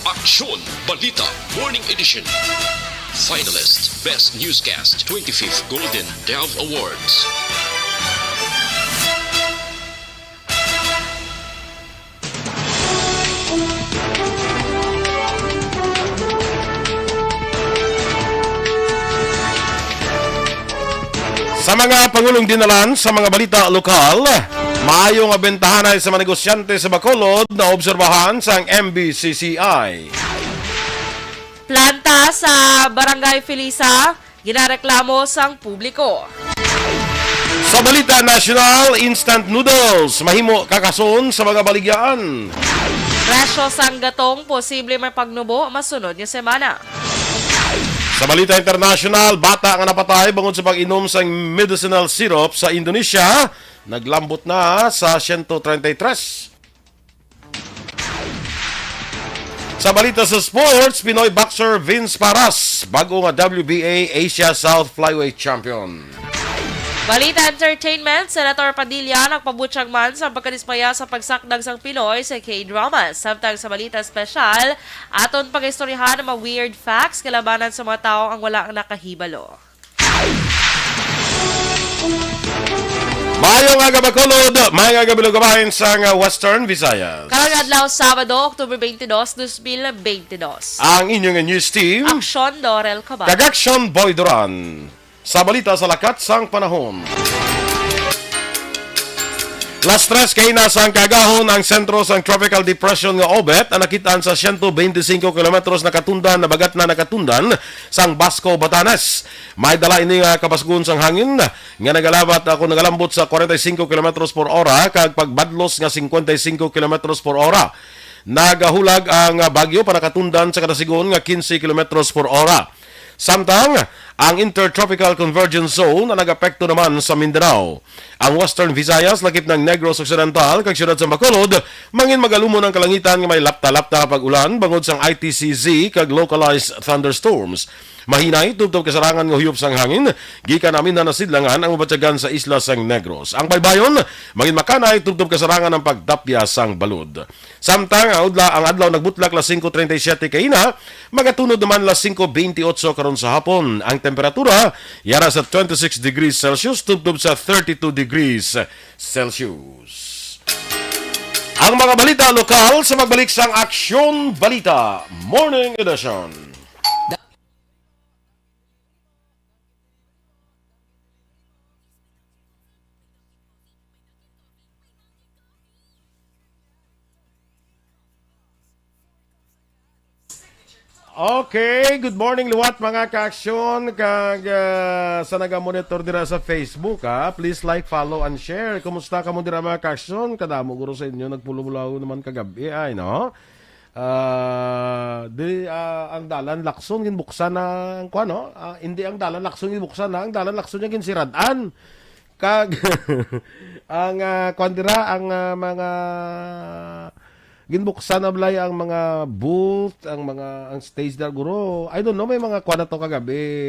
Aksyon Balita Morning Edition. Finalist Best Newscast 25th Golden Dove Awards. Sa mga pangulong dinalan sa mga balita lokal, maayong abentahan sa mga negosyante sa Bacolod na obserbahan sa MBCCI. Planta sa Barangay Felisa, ginareklamo sang publiko. Sa balita national, instant noodles, mahimo kakason sa mga baligyan. Presyo sang gatong, posible may pagnubo masunod nga semana. Sa balita international, bata nga napatay bangod sa pag-inom sa medicinal syrup sa Indonesia, naglambot na sa 133. Sa balita sa sports, Pinoy boxer Vince Paras, bago nga WBA Asia South Flyweight Champion. Balita entertainment, Senator Padilla nagpabutyag man sa pagkadismaya sa pagsakdag sang Pinoy sa K-dramas. Samtang sa balita special, aton pag-istoryahan ng mga weird facts kalabanan sa mga tao ang wala nakahibalo. Mayong aga Bacolod, mayong aga Bilugabahin sa Western Visayas. Karong adlaw Sabado, October 22, 2022. Ang inyong news team, Aksyon Dorel Cabal. Kagaksyon Boy Duran. Sa balita sa lakat sang panahon. Las 3 kay nasang kagahon ang sentro sang Tropical Depression nga Obet ang nakitaan sa 125 kilometros na katundan na bagat na nakatundan sang Basco, Batanes. May dala ini nga kapasgun sang hangin nga nagalabat ako nagalambot sa 45 kilometros por ora kag pagbadlos nga 55 kilometros por ora. Nagahulag ang bagyo para katundan sa kadasigon nga 15 kilometros por ora. Samtang, ang Intertropical Convergence Zone na nag-apekto naman sa Mindanao. Ang Western Visayas, lakip ng Negros Occidental, kag siyudad sa Bacolod, mangin magalumo ng kalangitan nga may lapta-lapta pag-ulan, bangod sang ITCZ kag localized thunderstorms. Mahinay, tubtob kasarangan ng huyop sang hangin, gikan namin na nasidlangan ang mabatyagan sa isla sang Negros. Ang baybayon, mangin makanay, tubtob kasarangan ng pagdapya sang balud. Samtang, ang adlaw nagbutlak la 5:37 kaina, magatunod naman la 5:28 karon sa hapon. Ang temperatura, yara sa 26 degrees Celsius, tubtob sa 32 degrees Celsius. Ang mga balita lokal sa magbalik sang Aksyon Balita Morning Edition. Okay, good morning luwat mga ka-aksyon kag sa naga-monitor dira sa Facebook ha. Please like, follow and share. Kumusta ka mo dira mga ka-aksyon? Kadamo guro sa inyo nagpululaw naman kagabi ay no. Ang dalan lakson ginbuksan na ang kuan no. Hindi ang dalan lakson ginbuksan na, ang dalan lakson nya ginsiradan. Kag ang kuan dira ang mga ginbuksan na blay ang mga booth, ang stage na guro. I don't know, may mga kwa na to kagabi,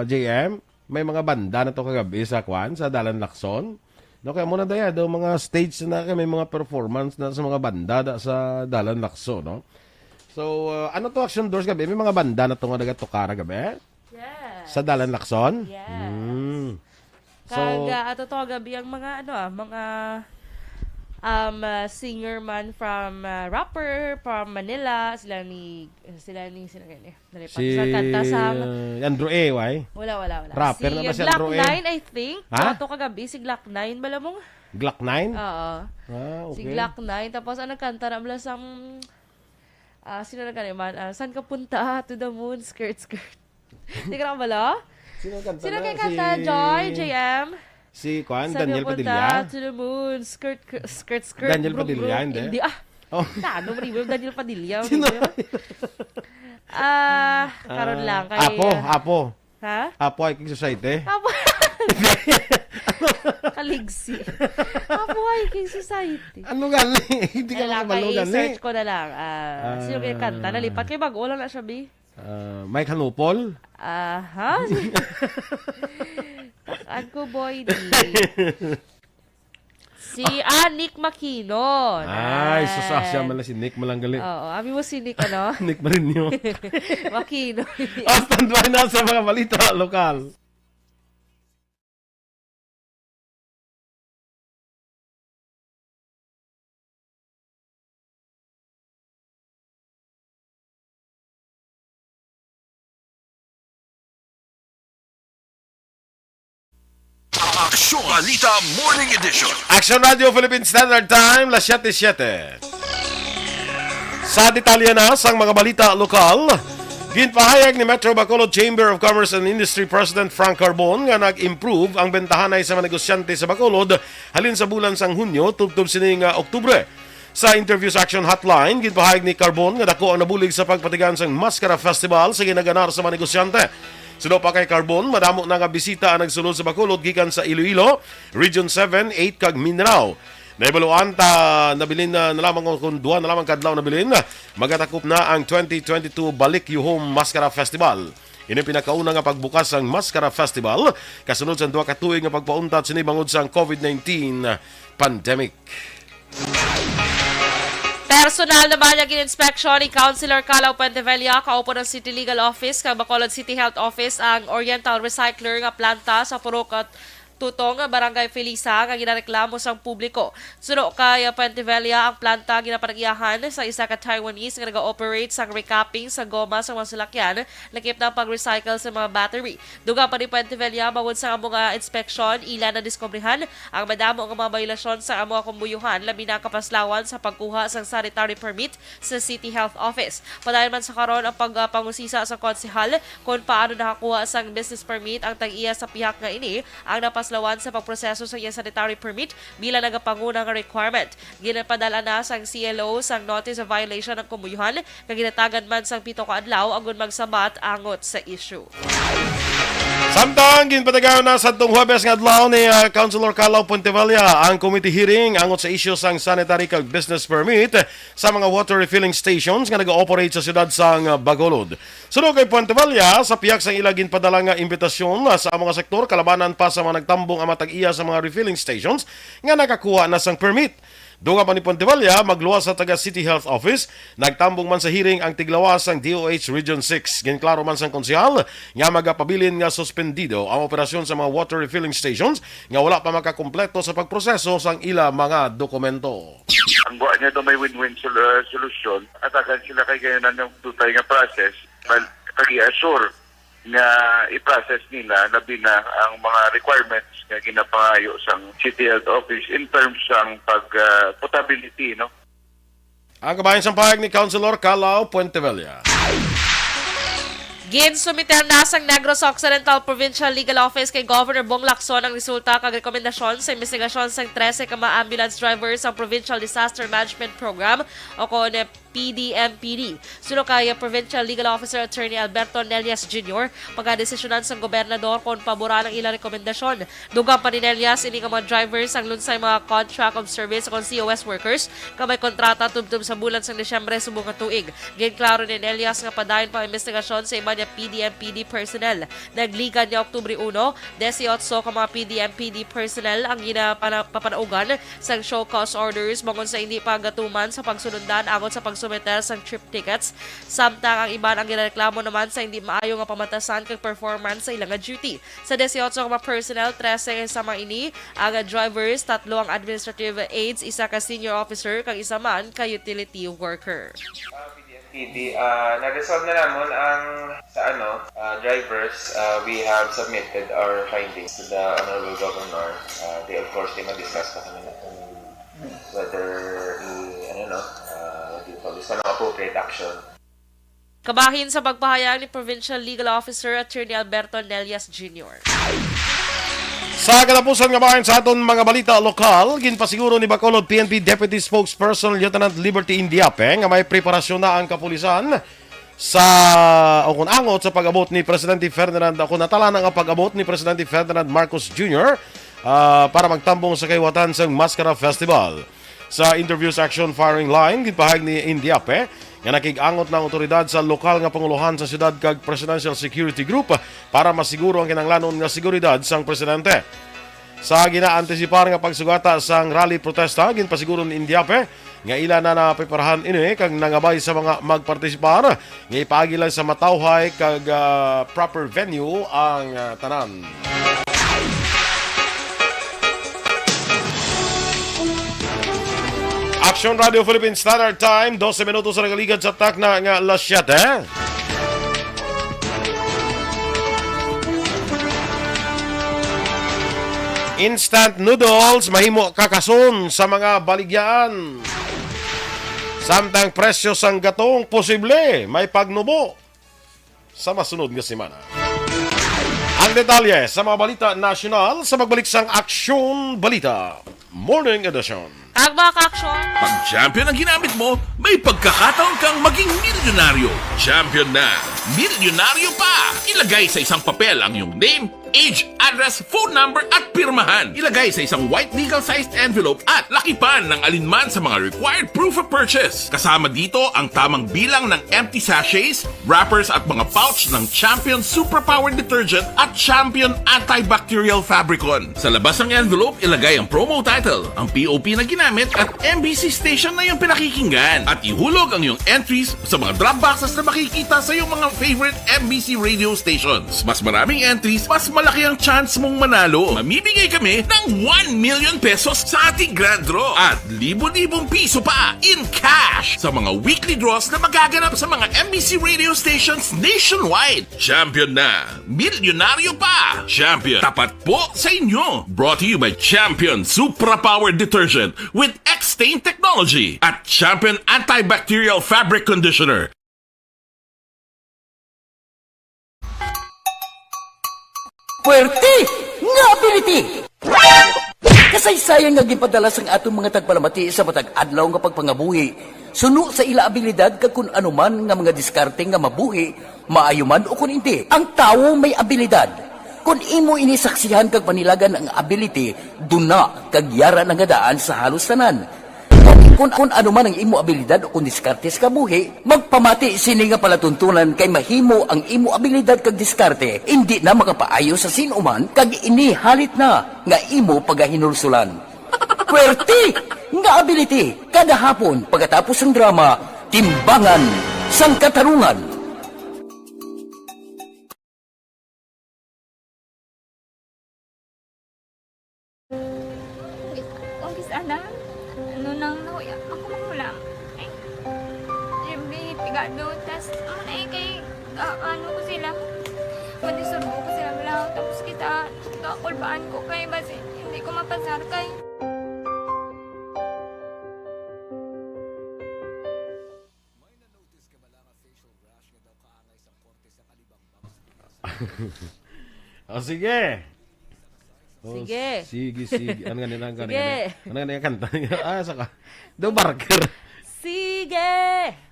JM. May mga banda na to kagabi sa kwan, sa Dalan Lacson. No, kaya muna daya, daw mga stage na may mga performance na sa mga banda da, sa Dalan Lacson, no? So, ano to Action Doors gabi? May mga banda na to nga nagatukara gabi? Yes. Sa Dalan Lacson? Yes. So, ato to gabi ang mga mga singer man from rapper from Manila, sila gani. si Kanta sa Andrew A. Why? wala. Rapper si na ba si Glock Andrew A? 9 I think. Ha? Ato kagabi si Glock 9 bala mong. Glock 9? Oo. Okay. Si Glock 9 tapos ang nagkanta na bala sang sino na gani man? Saan ka punta? To the moon, skirt. Di ka na bala? Sino kanta Sino na? kay kanta? Joy, JM? Si Kwan, Sabi Daniel ko, Padilla? punta to the moon, skirt. Daniel brum, Padilla, brum. hindi? Oh. Ano mo rin, Daniel Padilla. Karon lang. Kay, Apo. Ha? Apo Hiking Society. Apo. Kaligsi. Apo Hiking Society. Ano gani? Hindi ka makabalo gani. Search ko na lang. Sino kaya kanta? Nalipat kay bago lang na siya, B. Mike Hanupol? Ha? Ako, boy, di. Si Nick Makino. Ay, susasya man lang si Nick Malanggali. Oo, abi mo si Nick, ano? Nick Marinho. Makino. Standby na sa mga balita lokal. Aksyon Balita Morning Edition. Action Radio Philippine Standard Time, las 7:07. Sa detalye na sang mga balita lokal, ginpahayag ni Metro Bacolod Chamber of Commerce and Industry President Frank Carbon nga nag-improve ang bentahanay sa mga negosyante sa Bacolod halin sa bulan sang Hunyo tubtob sining Oktubre. Sa interview sa Action Hotline, ginpahayag ni Carbon nga dako ang nabulig sa pagpatigan sang Mascara Festival sa ginaganar sa mga negosyante. Suno pa kay Carbon, madamo na nga bisita ang nagsulod sa Bacolod gikan sa Iloilo, Region 7, 8 kag Mindanao. Naibaluan ta nabilin na lamang kung duwa na lamang kadlaw nabilin, magatakop na ang 2022 Balik You Home Mascara Festival. Ini pinakauna nga pagbukas ang Mascara Festival kasunod sa duha ka tuig nga pagpauntat sini bangod sa COVID-19 pandemic. Personal naman ang in-inspection ni Councilor Calao Puentevella kaupo ng City Legal Office kag Bacolod City Health Office ang Oriental Recycler nga planta sa Purok at Tutong, Barangay Felisa, nga ginareklamo sang publiko. Suno kay Puentevella ang planta ginapanagyahan sa isa ka Taiwanese nga nag-operate sang recapping sa goma sa mga salakyan, lakip na pag-recycle sa mga battery. Duga pa ni Puentevella bawod sa mga inspeksyon, ila na diskobrihan ang madamo nga mga biolasyon sa mga kumbuyuhan, labi na kapaslawan sa pagkuha sang sanitary permit sa City Health Office. Padayon man sa karon ang pagpangusisa sa konsehal kung paano nakakuha sang business permit ang tag-iya sa pihak nga ini, ang napaslawan sa pagproseso sa iyang sanitary permit bilang nagapangunang requirement. Ginapadala na sang CLO sang notice of violation ng kumuyuhan kag ginatagan man sang 7 ka adlaw agon magsabat angot sa issue. Samtang ginpatagaw na sa itong Huwebes nga adlaw ni Councilor Calao Puentevella ang committee hearing angot sa issue sang sanitary kag business permit sa mga water refilling stations nga nag-ooperate sa siyudad sang Bacolod. Sunod kay Puentevella, sa piyak sang ilang ginpadala nga imbitasyon sa mga sektor kalabanan pa sa mga nagtambong ang matag-iya sa mga refilling stations nga nakakuha na sang permit. Dunga pa ni Puentevella, magluwas sa taga City Health Office, nagtambong man sa hearing ang tiglawas sang DOH Region 6. Ginklaro man sang konsehal nga magapabilin nga suspendido ang operasyon sa mga water refilling stations nga wala pa makakumpleto sa pagproseso sang ila mga dokumento. Ang buwan niya may win-win solution at akan sila kay gayanan ng tutay nga process kag-i-assure nga i-process nila labi na ang mga requirements nga ginapangayo sang City Health Office in terms sang potability, no? Ang kabayan sang pahayag ni Councilor Calao Puentevella. Ginsumiter na sang Negros Occidental Provincial Legal Office kay Governor Bong Lacson ang resulta kag rekomendasyon sa investigasyon sang 13 ka mga ambulance drivers sa Provincial Disaster Management Program o kon PDMPD. Suno kay Provincial Legal Officer Attorney Alberto Nelias Jr. pagkadesisyonan sang gobernador kung pabura ng ilang rekomendasyon. Dugang pa ni Nelias ini nga mga drivers ang lunsay mga contract of service o COS workers kamay kontrata tubtub sa bulan sang Desyembre subong nga tuig. Ginklaro ni Nelias nga padayon pa investigasyon sa iba niya PDMPD personnel. Nagligan niya Oktubre 1, 18 ka mga PDMPD personnel ang ginapapanaugan sa show cause orders bangon sa hindi pagatuman sa pagsunundan angon sa pagsumeter sa trip tickets. Samtang ang iban ang ginareklamo naman sa hindi maayo nga pamatasan kag performance sa ilang duty. Sa 18 ka mga personnel, 13 sa mga ini ang drivers, 3 ang administrative aides, 1 ka senior officer kag 1 man ka utility worker. PD, na-resolve na naman ang sa drivers. We have submitted our findings to the Honorable Governor. They of course mag-discuss pa kami na kung whether sa mga appropriate action. Kabahin sa pagpahayag ni Provincial Legal Officer Attorney Alberto Nelias Jr. Sa katapusan nga bahin sa aton mga balita lokal, ginpasiguro ni Bacolod PNP Deputy Spokesperson Lieutenant Liberty Indiape nga may preparasyon na ang kapulisan sa angot sa pag-abot ni Presidente Ferdinand natala na nga pag-abot ni Presidente Ferdinand Marcos Jr. Para magtambong sa kayuwatan sa Mascara Festival. Sa interview sa Action Firing Line, ginpahayag ni Indiape nga nakig-angot ng otoridad sa lokal nga panguluhan sa siyudad kag Presidential Security Group para masiguro ang kinanglanon nga seguridad sang presidente. sa ginaantisipar nga pagsugata sang rally protesta ginpasiguro ni Indiape nga ila na napiparahan ini kag nangabay sa mga magpartisipar nga ipaagi lang sa matawhay kag proper venue ang tanan. Action Radio Philippines Standard Time 12 minutos sa nagaligad sa takna nga alas 7. Instant noodles, mahimo kakason sa mga baligyan. Samtang presyo sang gatong posible, may pagnubo sa masunod nga semana. Ang detalye sa mga balita nasyonal sa magbalik sang Aksyon Balita Morning Edition. Ang mga ka-aksyon, Pag champion ang ginamit mo, may pagkakataon kang maging milyonaryo. Champion na, milyonaryo pa! Ilagay sa isang papel ang iyong name, age, address, phone number at pirmahan. Ilagay sa isang white legal-sized envelope at lakipan ng alinman sa mga required proof of purchase. Kasama dito ang tamang bilang ng empty sachets, wrappers at mga pouch ng Champion Superpower Detergent at Champion Antibacterial Fabricon. Sa labas ng envelope, ilagay ang promo title, ang POP na ginamit at MBC station na yung pinakikinggan. At ihulog ang iyong entries sa mga drop boxes na makikita sa iyong mga favorite MBC radio stations. Mas maraming entries, mas malaki ang chance mong manalo. Mamimigay kami ng 1 million pesos sa ating grand draw at libo-libong piso pa in cash sa mga weekly draws na magaganap sa mga MBC radio stations nationwide. Champion na, milyonaryo pa. Champion, tapat po sa inyo. Brought to you by Champion Superpower Detergent with X-Stain Technology at Champion Antibacterial Fabric Conditioner. Puwerte nga ability! Kasaysayan nga gipadala sang atong mga tagpalamati sa matag adlaw nga pagpangabuhi. Suno sa ila abilidad kag kun anuman nga mga diskarte nga mabuhi, maayo man o kun hindi. Ang tawo may abilidad. Kung imo inisaksihan kag panilagan ang ability, duna kag yara nga daan sa halos tanan. Kung ano man ang imo abilidad o kung diskarte sa kabuhi, magpamati sini nga palatuntunan kay mahimo ang imo abilidad kag diskarte, hindi na makapaayo sa sinuman kag inihalit na nga imo pagahinulsulan. Puwerte nga ability, kada hapon pagkatapos ng drama, Timbangan sang Katarungan. Umpis anak, ano nang nahuya ako magulang. Ay, siyempre, pigado, tas ano na kay, ano ko sila, madisurbo ko sila lang, tapos kita, kakulbaan ko kay, basi, hindi ko mapasar kay. Sige. Sige. Sige. Ano nga nila? Sige. Ano nga nila kanta? Saka. Do Barker. sige!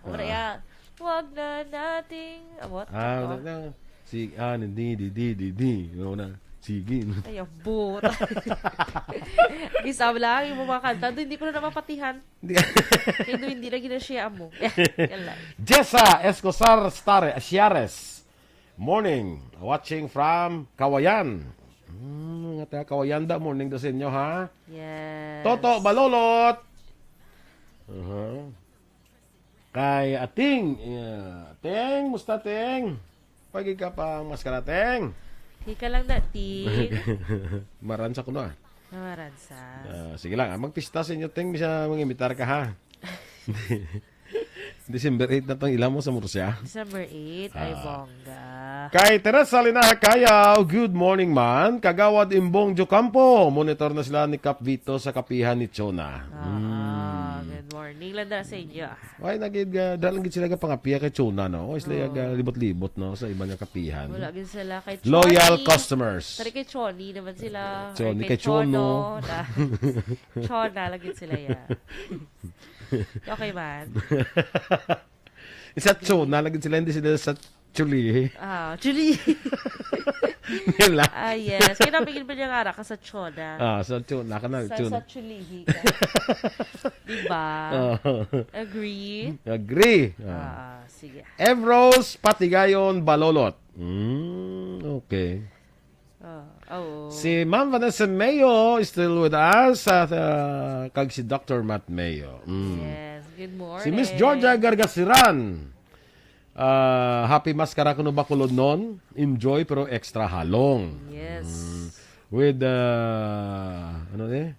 Ora yan. Huwag na nating... what? Sige. Di. Ano na? Sige. Ay, abot. Isama lang yung mga kanta. Doon, hindi ko na mapatihan. Kaya doon, hindi na ginasya mo. Yan lang. Jessa Escosar Siares. Morning. Watching from Kawayan. Nga tayo, Kawayanda. Morning daw sa inyo, ha? Yes. Toto Balolot. Kay Ating. Ting, musta Ting? Pagi ka pa maskara, Ting. Hika lang natin. Maransa ko na. Namaransa. Sige lang, magpista sa inyo, Ting. Bisa mag-imitar ka, ha? December 8 na itong ilan mo sa Murcia. December 8, ay bongga. Kay Teresa Lina Kayaw, good morning man. Kagawad Imbong Jocampo. Monitor na sila ni Kap Vito sa kapihan ni Chona. Good morning. Landa sa inyo. Ay, dalang gid sila ka pangapiya kay Chona, no? O sila libot-libot, no? Sa iba niya kapihan. Wala gid sila kay Choni. Loyal customers. Tari kay Choni naman sila. Choni, Ay, kay Chono. Chona, lagid sila yan. Okay man. Isa Chona, lagid sila, hindi sila sa Chuli. Chuli. Yan lang. Yes. Kaya napigil pa niya nga ka sa Chona. Sa Chona ka na. Sa Chulihi ka. Diba? Agree? Agree. Sige. Evros Patigayon Balolot. Okay. Oh. Si Ma'am Vanessa Mayo is still with us at kag si Dr. Matt Mayo. Yes, good morning. Si Miss Georgia Gargasiran. Happy maskara kuno bakulod non. Enjoy pero extra halong. Yes. With ano eh?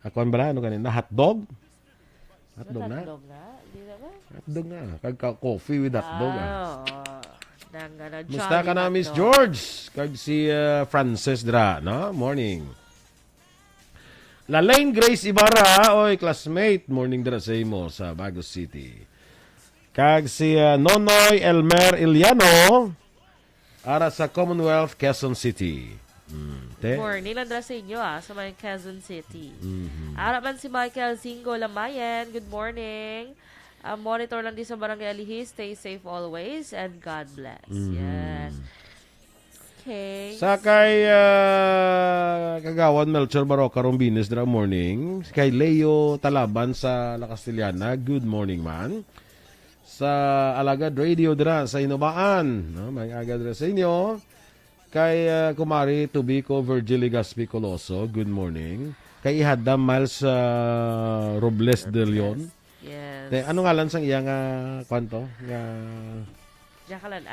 Ako ba ano kanina? Hotdog? Hotdog na? Hotdog na? Di na ba? Hotdog na. Kag coffee with hotdog. Musta ka na, Miss George? Kag si Frances dra, no? Morning. Lalaine Grace Ibarra, oy, classmate. Morning dra sa imo sa Baguio City. Kag si Nonoy Elmer Iliano, ara sa Commonwealth, Quezon City. Good morning, Landra sa inyo sa may Quezon City. Ara man si Michael Zingo Lamayan, good morning. Monitor lang din sa Barangay Alihis. Stay safe always and God bless. Yan. Okay. Sa kay Kagawan Melchor Baroca Rombines dra morning. Kay Leo Talaban sa La Castellana, good morning man. Sa Alagad Radio dra sa Inobaan, no? May agad dra sa inyo. Kay Kumari Tubico Virgil Gaspi Coloso, good morning. Kay Ihadam Miles Robles de Leon. Yes. Ano nga lang sang iya nga kwanto? Nga Jakalan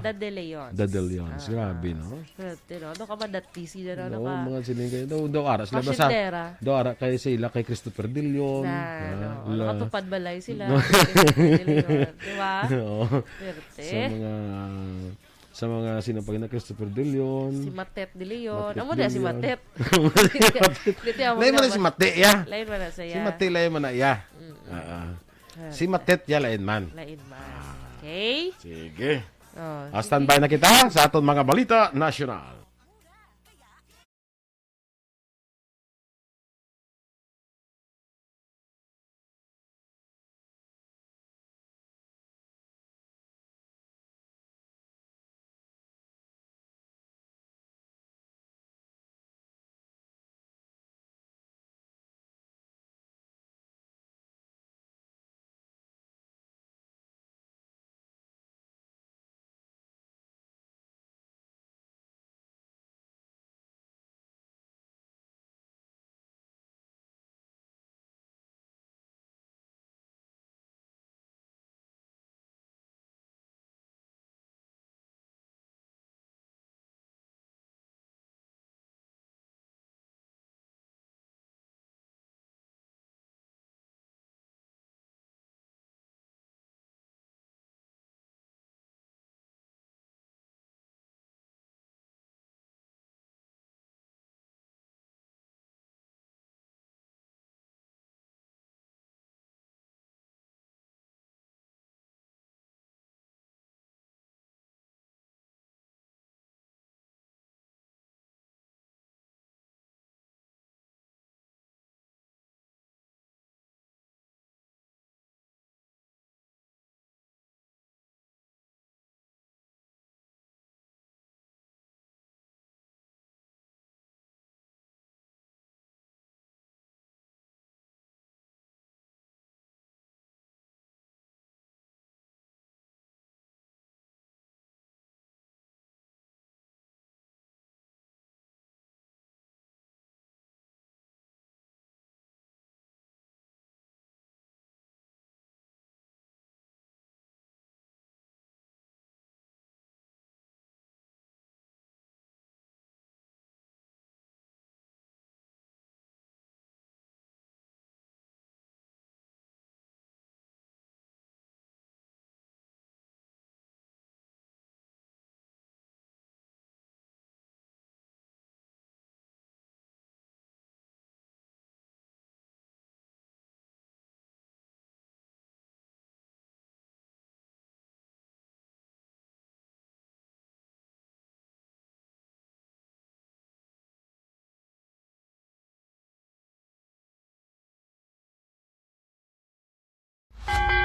The Leons. The Leons. Grabe, no? Ano ka man that PC na No, ka? mga sining kayo. Do aras. Pasyentera. Do ara kay sila kay Christopher De Leon. Nakatupad balay sila. Di ba? Oo. Perte. Sa mga sinapag na Christopher De Leon. Si Matet De Leon. Matet Amo De na si Leon. Matet. Lain mo na si Mate, ya. Lain mo na siya. Si Mate, lain mo na, ya. Si Matet, ya, lain man. Lain man. Okay? Sige. Oh, Standby na kita sa aton mga balita nasyonal.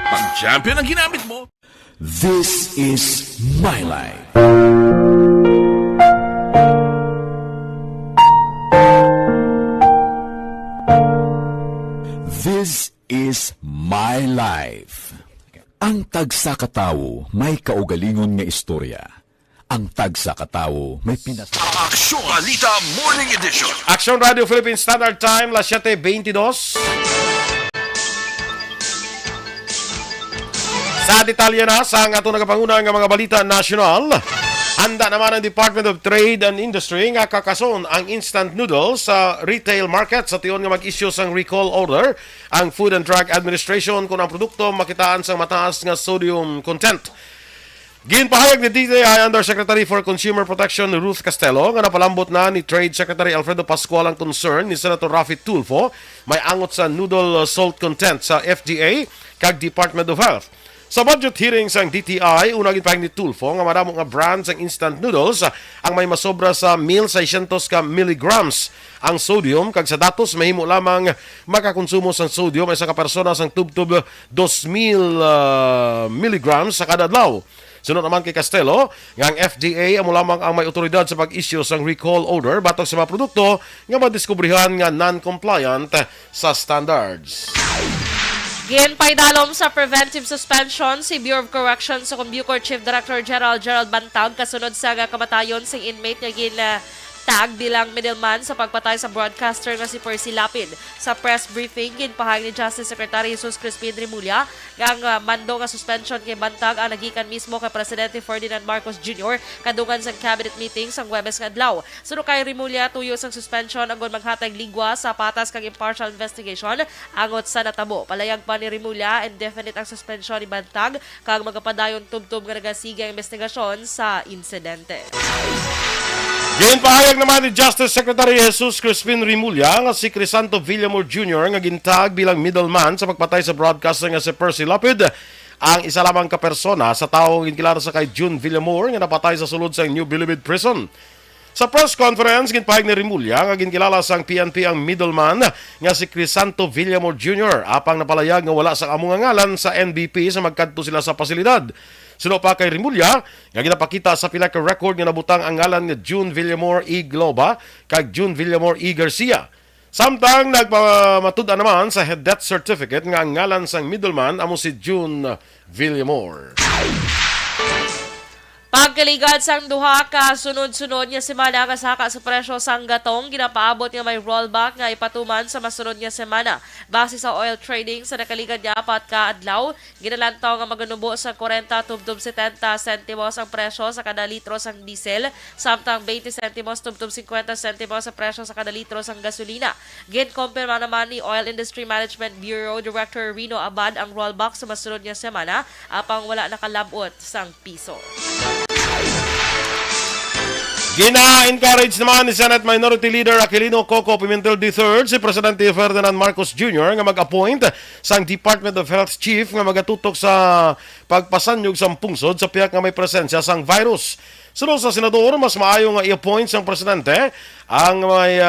Pag champion ang ginamit mo, This is my life. This is my life. Ang tagsa katawo may kaugalingon nga istorya. Ang tagsa katawo may pinas... Aksyon! Balita Morning Edition. Action Radio Philippines Standard Time, las 7:22. Sa detalye na sa atong nagapangunang nga mga balita nasyonal, handa naman ang Department of Trade and Industry nga kakason ang instant noodles sa retail market sa tiyon nga mag-issue sang recall order ang Food and Drug Administration kung ang produkto makitaan sang mataas nga sodium content. Ginpahayag ni DTI Undersecretary for Consumer Protection Ruth Castelo nga napalambot na ni Trade Secretary Alfredo Pascual ang concern ni Senator Rafi Tulfo may angot sa noodle salt content sa FDA kag Department of Health. Sa budget hearings ang DTI, unang ginpahayag ni Tulfo nga madamo nga brands ang instant noodles ang may masobra sa 1,600 ka milligrams ang sodium kag sa datos mahimo lamang makakonsumo sang sodium ay sa kapersona sang tubtub 2,000 milligrams sa kada adlaw. Sunod naman kay Castelo, nga ang FDA amo lamang ang may otoridad sa pag-issue sang recall order batok sa mga produkto nga madiskubrihan nga non-compliant sa standards. Ginpaidalom sa preventive suspension si Bureau of Corrections sa Bucor Chief Director Gerald Bantag kasunod sa kamatayon sa inmate nga tag bilang middleman sa pagpatay sa broadcaster nga si Percy Lapid. Sa press briefing, ginpahayag ni Justice Secretary Jesus Crispin Rimulya nga ang mando nga suspension kay Bantag ang nagikan mismo kay Presidente Ferdinand Marcos Jr. kadungan sa cabinet meeting sa Huwebes nga adlaw. Suno kay Rimulya tuyo sang suspension anggon maghatag ligwa sa patas kag impartial investigation angot sa natabo. Palayag pa ni Rimulya indefinite ang suspension ni Bantag kag magapadayon tubtub nga nagasige ang investigasyon sa insidente. Ginpahayag naman ni Justice Secretary Jesus Crispin Rimulya nga si Crisanto Villamor Jr. nga gintag bilang middleman sa pagpatay sa broadcaster nga si Percy Lapid ang isa lamang ka persona sa taong ginkilala sa kay June Villamor nga napatay sa sulod sa New Bilibid Prison. Sa press conference, ginpahayag ni Rimulya nga ginkilala sang PNP ang middleman nga si Crisanto Villamor Jr. apang napalayag nga wala sa among ngalan sa NBP sa magkadto sila sa pasilidad. Suno pa kay Rimulya, nga ginapakita sa pila ka record nga nabutang ang ngalan nga June Villamor E. Globa kag June Villamor E. Garcia. Samtang nagpamatud naman sa head death certificate nga ang ngalan sang middleman amo si June Villamor. Pagkaligad sang duha ka sunod-sunod nga semana kasaka sa presyo sang gatong ginapaabot nga may rollback nga ipatuman sa masunod nga semana. Base sa oil trading sa nakaligad nga 4 ka adlaw, ginalantaw nga maganubo sa 40 tubtub 70 sentimos ang presyo sa kada litro sang diesel, samtang 20 sentimos tubtub 50 sentimos sa presyo sa kada litro sang gasolina. Ginkumpirma naman ni Oil Industry Management Bureau Director Rino Abad ang rollback sa masunod nga semana apang wala nakalabot sang piso. Gina-encourage naman ni Senate Minority Leader Aquilino Coco Pimentel III si Presidente Ferdinand Marcos Jr. nga mag-appoint sang Department of Health Chief nga magatutok sa pagpasanyog sang pungsod sa piyak nga may presensya sang virus. Sunod sa senador, mas maayo nga i-appoint sang presidente ang may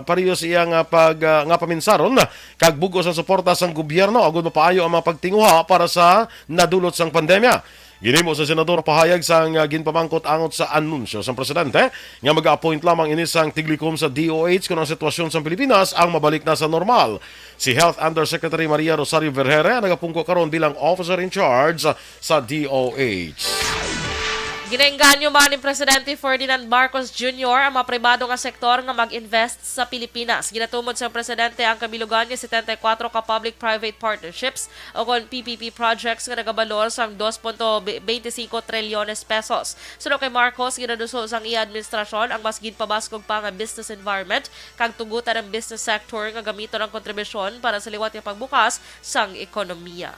parehas iyang nga paminsaron kag bugos ang suporta sang gobyerno agud mapaayo ang mga pagtinguha para sa nadulot sang pandemya. Ginimo sa senador pahayag sang ginpamangkot angot sa anunsyo sang presidente nga mag-appoint lamang ini sang tiglikom sa DOH kung ang sitwasyon sa Pilipinas ang mabalik na sa normal. Si Health Undersecretary Maria Rosario Vergere nagapungko karon bilang officer in charge sa DOH. Ginaengganyo man ni Presidente Ferdinand Marcos Jr. ang mga pribado nga sektor nga mag-invest sa Pilipinas. Ginatumod sa Presidente ang kabilugan ni 74 ka public-private partnerships o kon PPP projects nga nagabalor sa 2.25 trilyones pesos. Sunod kay Marcos, ginaduso sang iya administrasyon ang mas ginpabaskog pa nga business environment kag tugutan ang business sector nga gamiton ang kontribusyon para sa liwat nga pagbukas sang ekonomiya.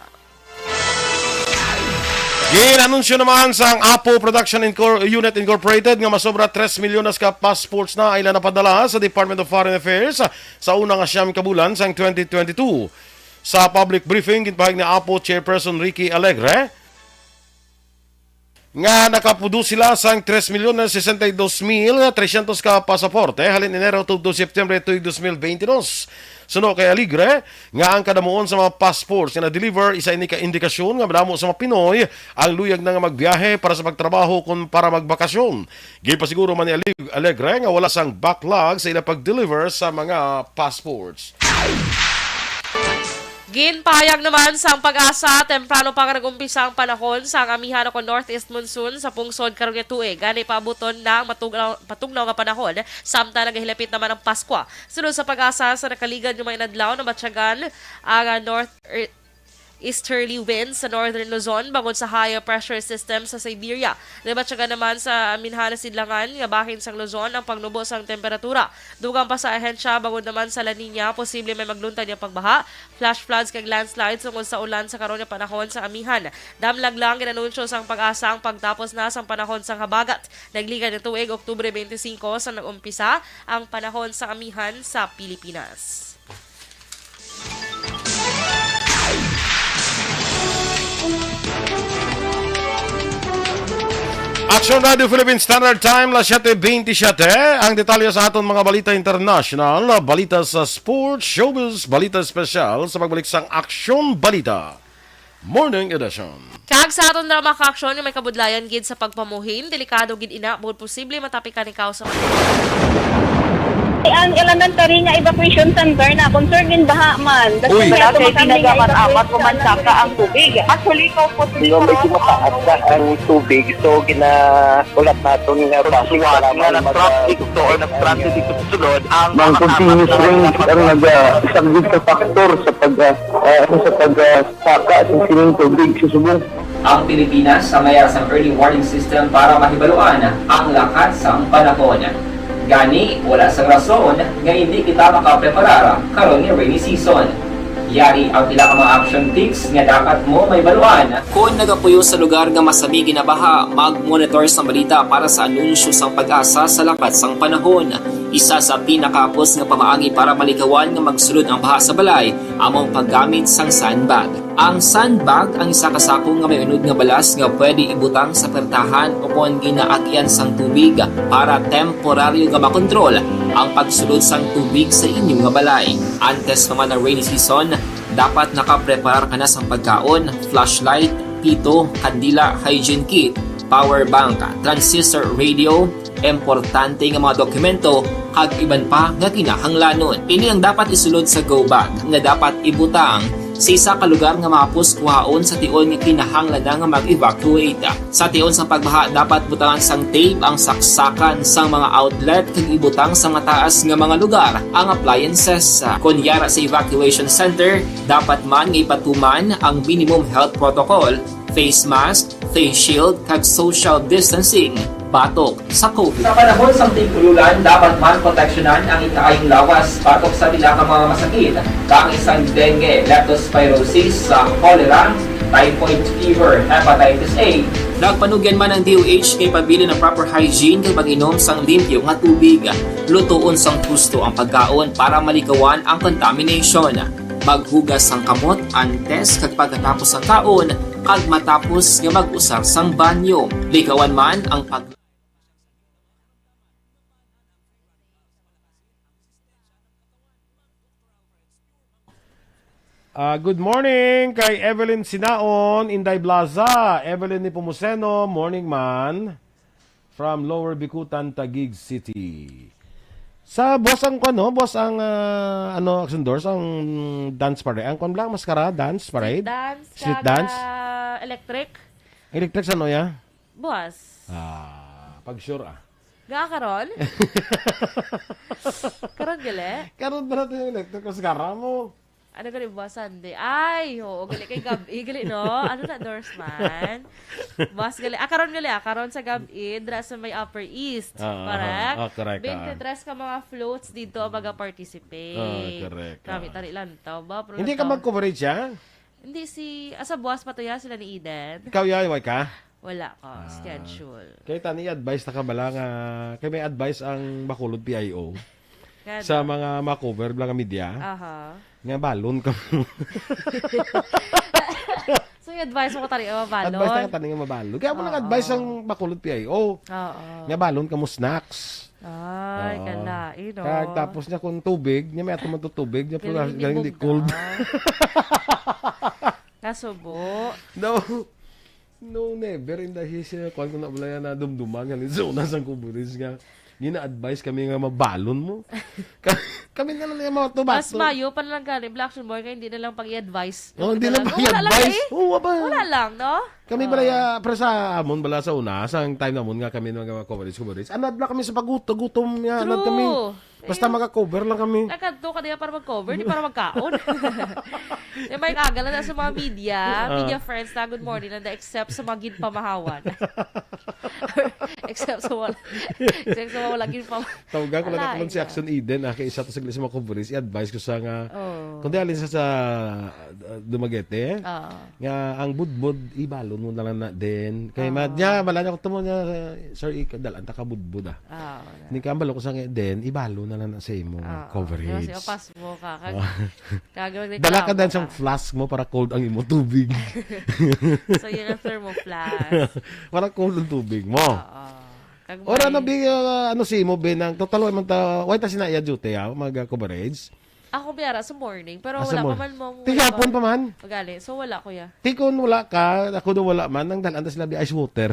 Ginanunsyo naman sang Apo Production Unit Incorporated nga masobra 3 milyones ka passports na ila napadala sa Department of Foreign Affairs sa unang asyam kabulan sang 2022. Sa public briefing, ginpahayag ni Apo Chairperson Ricky Alegre nga nakapudo sila sang 3,062,300 ka pasaporte halin Enero to September 2022. Suno kay Alegre nga ang kadamuon sa mga passports nga na-deliver isa ini ka indikasyon nga madamo sa mga Pinoy ang luyag na nga magbiyahe para sa pagtrabaho kun para magbakasyon. Gipasiguro man ni Alegre nga wala sang backlog sa ila pag-deliver sa mga passports. Ginpahayag naman sa pag-asa, temprano pa nga nag-umpisa ang panahon sa amihan o northeast monsoon sa pungsod karong nga tuig. Gani paabuton ng patugnaw nga panahon samtang nagahilapit naman ang Pasko. Sunod sa pag-asa sa nakaligan yung mga inadlaw na matyagan ang easterly winds sa northern Luzon bangod sa high pressure system sa Siberia. Nabatyaga naman sa Minhana Sidlangan nga bahin sang Luzon ang pagnubo sang temperatura. Dugang pa sa ahensya bangod naman sa La Nina, posible may magluntad yung pagbaha, flash floods kag landslides tungkol sa ulan sa karon nga panahon sa amihan. Damlag lang ginanunsyo sang pag-asa ang pagtapos na sang panahon sang habagat. Nagligan ng tuig Oktubre 25 sa nag-umpisa ang panahon sa amihan sa Pilipinas. Action Radio Philippine Standard Time, las 7:27. Ang detalye sa aton mga balita international, balita sa sports, showbiz, balita special sa pagbalik sang Action Balita Morning Edition. Kag sa aton drama ka-aksyon yung may kabudlayan gid sa pagpamuhin, delikado gid ina, bukod posible matapikan ikaw sa ang elementary nga evacuation center na concern din baha man. Uy. Kaya pinagamat-amat kumansaka ang tubig. Actually, ikaw po medyo mataas na ang tubig. So, ulat natin nga pasiwala nga ng traffic to or nag-traffic dito sa sulod. Ang continuous rain ang isang good factor sa pagsaka at sining tubig sa subong. Ang Pilipinas sa mayroon sa early warning system para mahibaluan ang lakas sa panahon. Gani, wala sa rason nga hindi kita makapreparar karon ni rainy season. Yari ang pila ka mga action tips nga dapat mo may baluan. Kung nagapuyo sa lugar nga masabi ginabaha, mag-monitor sa balita para sa anunsyo sang pag-asa sa lakat sang panahon. Isa sa pinakapos nga pamaagi para malikawan nga magsulod ang baha sa balay, among paggamit sang sandbag. Ang sandbag ang isa ka sako nga may unod nga balas nga pwede ibutang sa pertahan o kung ginaagyan sang tubig para temporaryo nga makontrol ang pagsulod sang tubig sa inyong nga balay. Antes naman ng rainy season, dapat nakapreparar ka na sang pagkaon, flashlight, pito, kandila, hygiene kit, power bank, transistor radio, importante nga mga dokumento kag iban pa nga kinahanglanon. Ini ang dapat isulod sa go bag nga dapat ibutang sa isa ka lugar nga mapos kuhaon sa tion nga kinahanglan nga mag-evacuate. Sa tion sa pagbaha dapat butangan sang tape ang saksakan sang mga outlet kag ibutang sa mataas nga mga lugar ang appliances. Kunyara sa evacuation center, dapat man nga ipatuman ang minimum health protocol, face mask, face shield kag social distancing. Batok sa COVID. Sa panahon sa tigululan, dapat man proteksyonan ang ikaayong lawas batok sa pila ka mga masakit, kang isang dengue, leptospirosis, cholera, typhoid fever, hepatitis A. Nagpanugyan man ang DOH kay pabili ng proper hygiene kay pag-inom sang limpyo nga tubig. Lutuon sang gusto ang pagkaon para malikawan ang contamination. Maghugas sang kamot antes kag pagkatapos ang kaon kag matapos nga mag-usar sang banyo. Likawan man ang Good morning kay Evelyn Sinaon, Inday Blaza. Evelyn ni Pumuseno, morning man. From Lower Bikutan, Taguig City. Sa boss ang boss ang action doors ang dance parade. Ang lang maskara dance parade. Street dance. Electric. Electric sa ya? Boss. Pag sure karon? Karon gali? Karon ba natin yung electric maskara mo? Ano gali boss Sunday? Ay, oo, gali kay gabi, gali no? Ano na doors man? Boss gali. Karon gali, karon sa gabi, dra sa may Upper East. Correct? Correct. 23 ka mga floats dito maga-participate. Correct. Kami tari lang to ba? Hindi ka mag-coverage Hindi asa boss pa to ya sila ni Eden. Ikaw yaway ka? Wala ko, schedule. Kaya tani advice na ka bala nga, kaya may advice ang Bacolod PIO sa mga makover bala nga media. Nga balon ka mo. So yung advice mo ko tari mabalon? Advice na ka tani nga mabalon. Kaya mo lang advice ang Bacolod PIO. Nga balon ka mo snacks. Ay, kalain no. Kaya tapos niya kung tubig, niya may atong tubig, niya pala galing di cold. Kasubo. No, never in the history. Kung na wala yan na dumduman, nga zona sa kuburis nga. gina-advise kami nga mabalon mo. Kami na lang yung mga Mas tubato. mayo pa lang gani, Black Action Boy, kaya hindi na lang pag-i-advise. Oh, hindi lang Wala pag-advise. eh. Oo, ba? Wala lang, no? Kami bala pero sa amon bala sa una, sa time namon nga kami mga coverage. Anad na kami sa pagutom ya, anad True. kami. Basta maka-cover lang kami. Nagkanto ka niya para mag-cover, di para magkaon. Yung may kagala na sa mga media friends na good morning, na except sa mga ginpamahawan. except sa wala ginpamahawan. Tawagan ko lang naman si Action Eden, kay isa to sa mga coverage, i-advise ko sa nga, kundi alin sa Dumaguete, nga ang budbud, ibalon mo na lang na din. Kaya madya, malanya ko tamo niya, sir, dalan ta ka budbud Hindi ka ambalo ko sa nga din, ibalo na lang na sa imo coverage. Kasi opas mo ka. Dala ka din siyang flask mo para cold ang imo tubig. So, yun ang thermoflask. Para cold ang tubig mo. Kag Ora na may- ano si mo ben ang total man ta why ta sinaya duty mag coverage. Ako biyara sa morning, pero Sa wala pa morning. man mong... Tigapon pa man. Magali. So, wala kuya. Tikon wala ka, ako do wala man nang dalan ta sila bi ice water.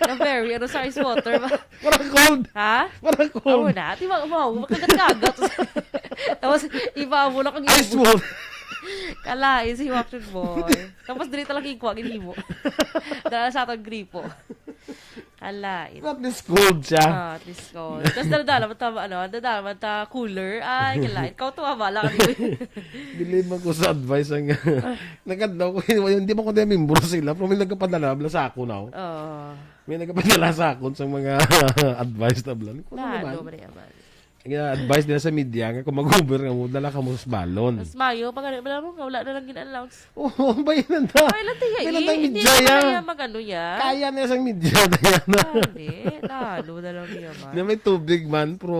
Na very, ano sa ice water ba? Para cold. Ha? Para Oo cold. na. Di ba, makagat-kagat. Tapos, iba mo lang kang Ice water. Kalain si Action Boy. Tapos, dili talaga ikuha, ginimo. Dala sa atong gripo. Kalain. At least cold siya. At least cold. Tapos, dadala man ta cooler. Ay, kalain. Ikaw tuwa ba? Lang Dili man ko sa advice ang nagadaw ko hindi mo ko na membro sila pero may nagpapadala bla sa ako now. May nagpapadala sa ako sa mga advice na bla. Ano ba naman? Advice nila sa media nga kung mag-uber nga mo dala ka mo sa balon. Tapos, Mayo, pag mo, wala na lang gin-announce. Oo, bayan na. Ay, lang tiya Bayan na Hindi media ya. na kaya mag-ano ya. Kaya na sa media na yan. Hindi. Lalo na lang niya man. Na may tubig man pero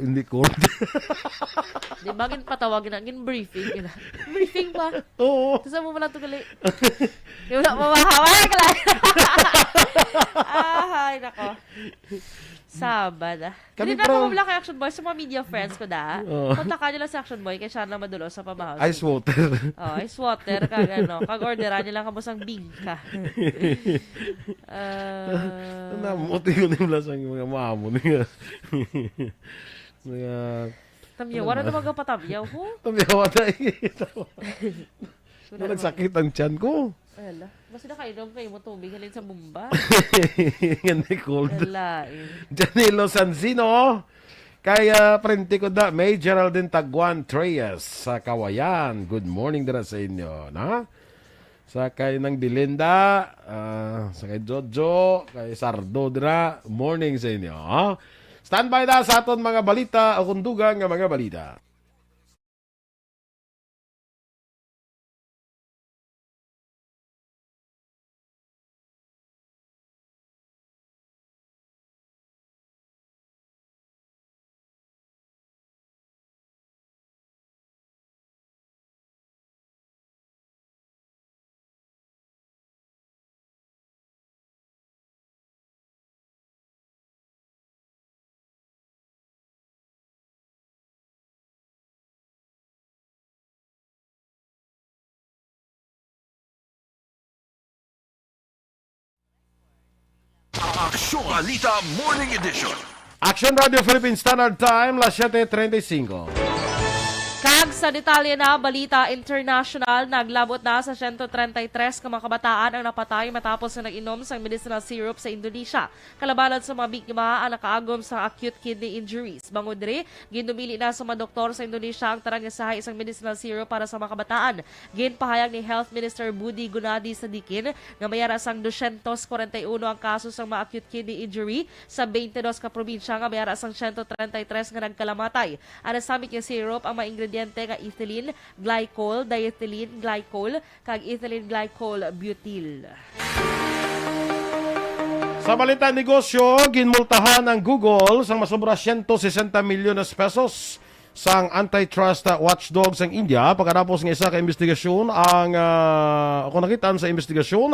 hindi cold. Di ba, patawagin na, briefing. Briefing ba? Oo. Tapos mo lang ito gali. Yung wala mamahawa. Ay, kalay. Ay, nako. Sabad. Kami Hindi na pro- ako mabla kay Action Boy sa mga media friends ko da. Punta ka nila sa Action Boy kaya siya na madulo sa pamahaw. Ice water. Ice water kag ano. Kag orderan nila ka mo sang bingka. Namuti ko nila sa mga maamo niya. Mga Tamyaw, wala na magapatamyaw ho. Tabiyawa tayo. Nagsakit ang tiyan ko. Ala, basta nakainom kayo mo tubig halin sa bumba. Hindi cold. Ala, Janilo Sanzino. Kaya prente ko da. May Geraldine Taguan Treyes sa Kawayan. Good morning dira sa inyo. Na? Sa kay ng Dilinda. Sa kay Jojo. Kay Sardo dira. Morning sa inyo. Standby na sa aton mga balita o kundugang nga mga balita. Aksyon Balita Morning Edition. Action Radio Philippine Standard Time, las 7:35. Kag sa detalye na balita international, naglabot na sa 133 ka mga kabataan ang napatay matapos na nag-inom sa medicinal syrup sa Indonesia. Kalabanan sa mga biktima ang nakaagom sa acute kidney injuries. Bangod diri, ginumili na sa mga doktor sa Indonesia ang tarang isahay isang medicinal syrup para sa mga kabataan. Ginpahayag ni Health Minister Budi Gunadi Sadikin nga mayara sang 241 ang kaso sa mga acute kidney injury sa 22 ka probinsya nga mayara sang 133 nga nagkalamatay. Ang nasamit yung syrup ang mga ingrediente nga ethylene glycol, diethylene glycol, kag ethylene glycol butyl. Sa balita negosyo, ginmultahan ang Google sang masobra 160 milyon pesos sang antitrust watchdog sang India pagkatapos ng isa ka investigasyon ang kung nakitaan sa investigasyon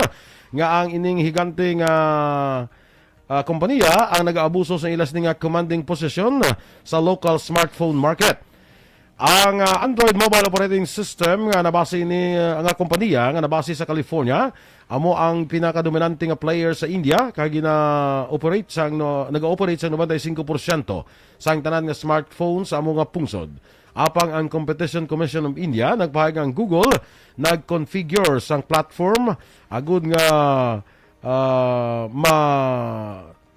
nga ang ining higanting kompanya ang nag-aabuso sa ilas ning commanding position sa local smartphone market. Ang Android mobile operating system nga nabase ni nga kompanya nga nabase sa California amo ang pinakadominante nga player sa India kay gina-operate sang nag-ooperate sa 95% sang tanan nga smartphones sa amo nga pungsod. Apang ang Competition Commission of India nagpahayag ang Google nag-configure sang platform agud nga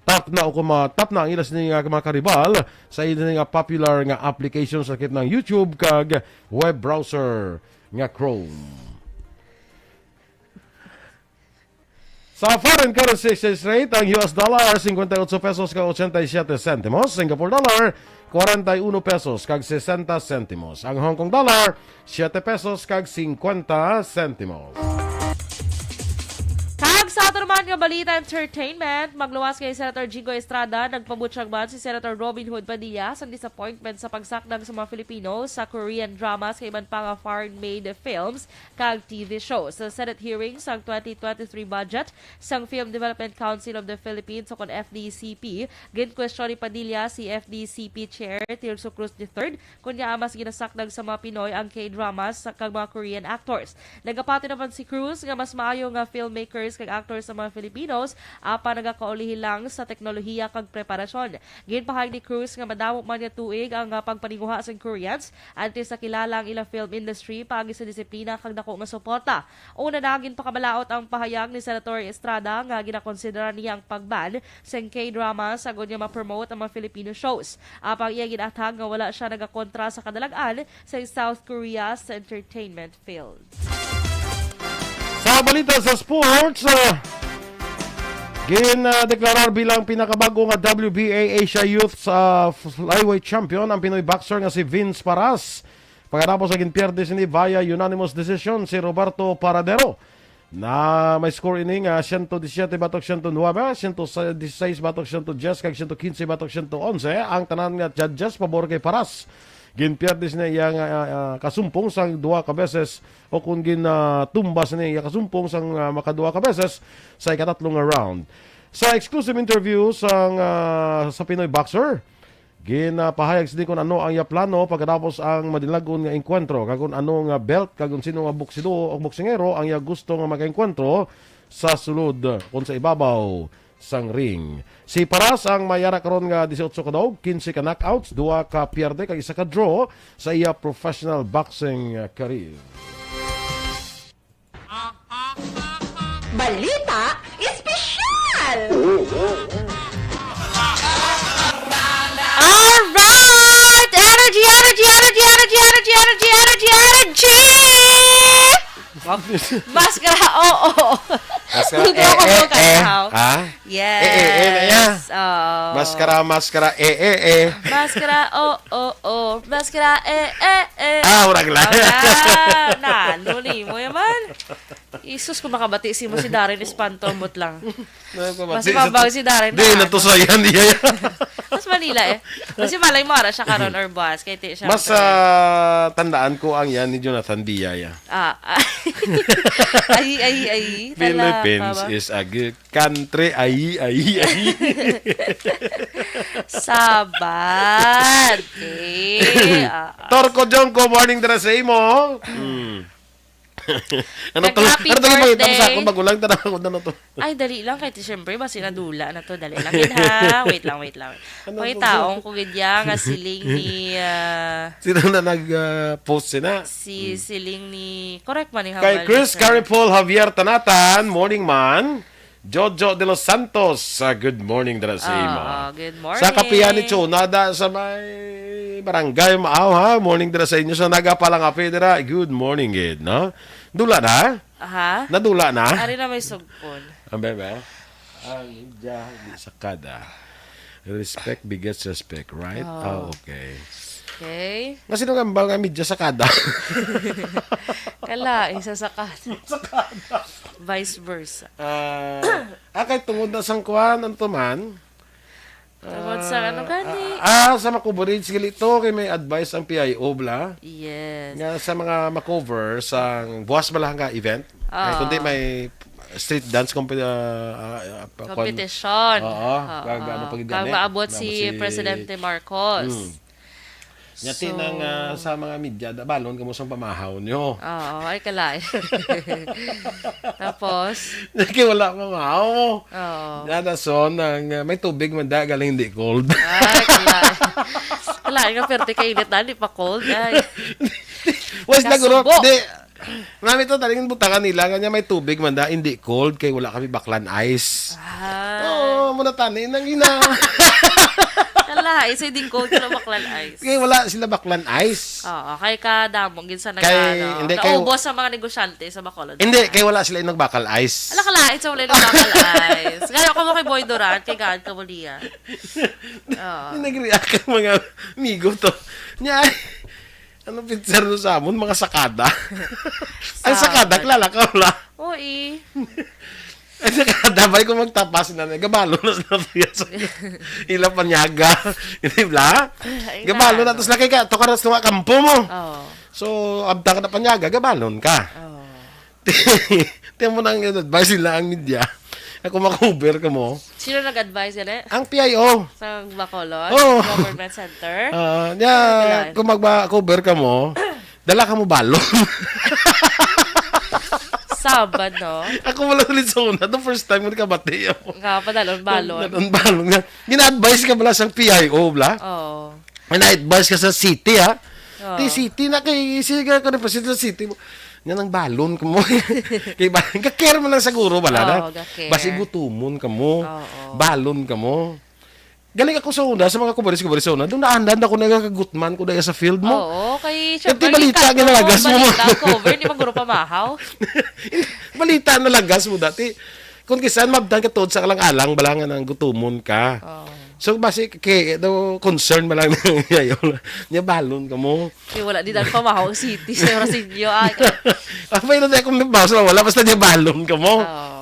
tap na ang ilas ni mga karibal sa ilang nga popular nga applications sa kit ng YouTube kag web browser nga Chrome. Sa foreign currency exchange rate, ang US dollar 58 pesos kag 87 centimos, Singapore dollar 41 pesos kag 60 centimos, ang Hong Kong dollar 7 pesos kag 50 centimos. Sa ato naman nga balita entertainment, magluwas kay Senator Jingo Estrada, nagpabutyag man si Senator Robin Hood Padilla sa disappointment sa pagsakdag sa mga Filipino sa Korean dramas kay iban pa nga foreign-made films kag TV shows. Sa Senate hearings ang 2023 budget sang Film Development Council of the Philippines o kon FDCP, gin-question ni Padilla si FDCP Chair Tirso Cruz III kunya mas ginasakdag sa mga Pinoy ang K-dramas kag mga Korean actors. Nagapati naman si Cruz nga mas maayo nga filmmakers kag actors sa mga Filipinos apa nagakaulihi lang sa teknolohiya kag preparasyon. Ginpahayag ni Cruz nga madamo man nga tuig ang pagpaninguha sa Koreans antes sa kilala ang ilang film industry paagi sa disiplina kag dako nga suporta. Una na ginpakabalaot ang pahayag ni Senator Estrada nga ginakonsidera niya ang pagban sa K-drama sa niya ma-promote ang mga Filipino shows. Apang iya ginatag nga wala siya nagakontra sa kadalagan sa South Korea sa entertainment field. Sa balita sa sports, deklarar bilang pinakabago nga WBA Asia Youth Flyweight Champion ang Pinoy boxer nga si Vince Paras. Pagkatapos sa ginpierde ni via unanimous decision si Roberto Paradero na may score ini nga 117 batok 109, 116 batok 110 kag 115 batok 111 ang tanan nga judges pabor kay Paras. Ginpierdis niya iyang kasumpong sang duwa ka beses o kung ginatumbas niya iyang kasumpong sang makaduwa ka beses sa ikatatlong round. Sa exclusive interview sa Pinoy Boxer, ginapahayag sila kung ano ang iya plano pagkatapos ang madilagon nga enkwentro, kung ano nga belt, kung sino nga boksido o boksingero ang iya gusto nga maka-enkwentro sa sulod kung sa ibabaw sang ring. Si Paras ang mayara karon nga 18 ka daog, 15 ka knockouts, 2 ka pierde kag 1 ka draw sa iya professional boxing career. Balita espesyal! Alright! Energy! Maskara, oo. Maskara, Yes. Maskara, Maskara, oo. Maskara, urag lang. Nuli mo yaman. Isus, kung makabati mo si Darren Espantomot lang. Mas mabag si Darren. Di, natusayan niya. Mas Manila Kasi malay mo, siya karon or boss. Kaya siya. Mas tandaan ko ang yan ni Jonathan Diaya. Ay. Philippines is a good country. Ay. Sabat. Okay. Torko Jongko, morning dara sa imo. Happy birthday. Kung bagulang tanong ko na to. Ay, dali lang. Kahit siyempre, ba sinadula na to. Dali lang yun, ha? Wait lang. Okay, taong kugidya nga siling ni... Sino na nag-post sina? Si siling ni... Correct man yung Kay Chris Caripol Javier Tanatan, morning man. Jojo de los Santos, good morning dara sa imo. Good morning. Sa kapiyan ni Chonada sa may barangay Maaw, ha? Morning dara sa inyo. Sa nagapalang api dira, good morning, gid, no? Dula na? Aha. Nadula na? Ari na may sugpon. Ang bebe? Ang di sakada. Respect begets respect, right? Okay. Okay. Kasi nung ambal nga midya sakada. Kala, isa sakada. Vice versa. Kay tungod na sang kuhan, ang tuman. Tungod sa ano gani? Sa makuburid sige ito, kay may advice ang PIO, bla. Yes. Nga sa mga makover sang buwas ba lang nga event. Kundi may street dance competition. Oo. Kag maabot si Presidente Marcos. Nyati nang sa mga media, balon ka mo sa pamahaw nyo. Oo, ay kalay. Tapos, Kaya wala pamahaw. oo. Yada son, may tubig man da, galing hindi cold. Ay, kalay. Kalay nga, pero di kainit na, di pa cold. Ay. Was na guro, Kasubo. di. Mami to, talagang butangan nila, kanya may tubig man da, hindi cold, kaya wala kami baklan ice. Oo, muna tani, nang ina. Kalay, isa din cold ka na baklan ice. Kaya wala sila baklan ice. Oo, kay kadamong, ginsan na Hindi, kay- naubos sa mga negosyante sa Bacolod. Hindi, kaya wala sila inog bakal ice. Ala kalait sa wala ng bakal ice. Gaya ko mo kay Boy Duran, kay gaan ka mo niya. Oo. Nag-react ka mga amigo to. Nya, ano picture no sa amon? Mga sakada. Ang sakada, klala ka wala. Uy. Ang sakada, bay ko magtapas na gabalo na sa piyaso. Ila panyaga. Hindi ba? Gabalo na, tapos laki ka, to karas nga kampo mo. Oo. So, abda ka na panyaga, gabalon ka. Oo. Tiyan mo na ang advice nila ang media. Ako makuber ka mo. Sino nag-advise yan eh? Ang PIO. Sa Bacolod? Oo. Government Center? Kung magba-cover ka mo, dala ka mo balon. Sabad, no? Ako wala ulit sa una. The first time ko kabati ako. Nga pa balon. Balon nga. Gina-advise ka pala sa PIO, bla? Oo. Gina-advise ka sa city, ha? Oo. Di city na kay siga ka represent sa city mo. Yan ang balon ka mo. Kay balon. Kakare mo lang siguro, bala na. Oo, gakare. Basi gutumon ka mo. Oo. Balon ka mo. Galing ako sa una, sa mga kubaris sa una. Doon naandan ako nagkagutman ko dahil sa field mo. Oo, kay Ito balita, ginalagas mo. Balita, cover, di maguro pamahaw. Balita na lagas mo dati. Kung kisan, mabdan ka tod sa kalang-alang, balangan ng gutumon ka. Oo. So, basi, concern mo lang ng yayon. Niya balon ka mo. Kaya wala di dahil pamahaw ang city sa Rosillo. Ay, May na tayo kung nabawas na wala, basta niya balon ka mo. oo.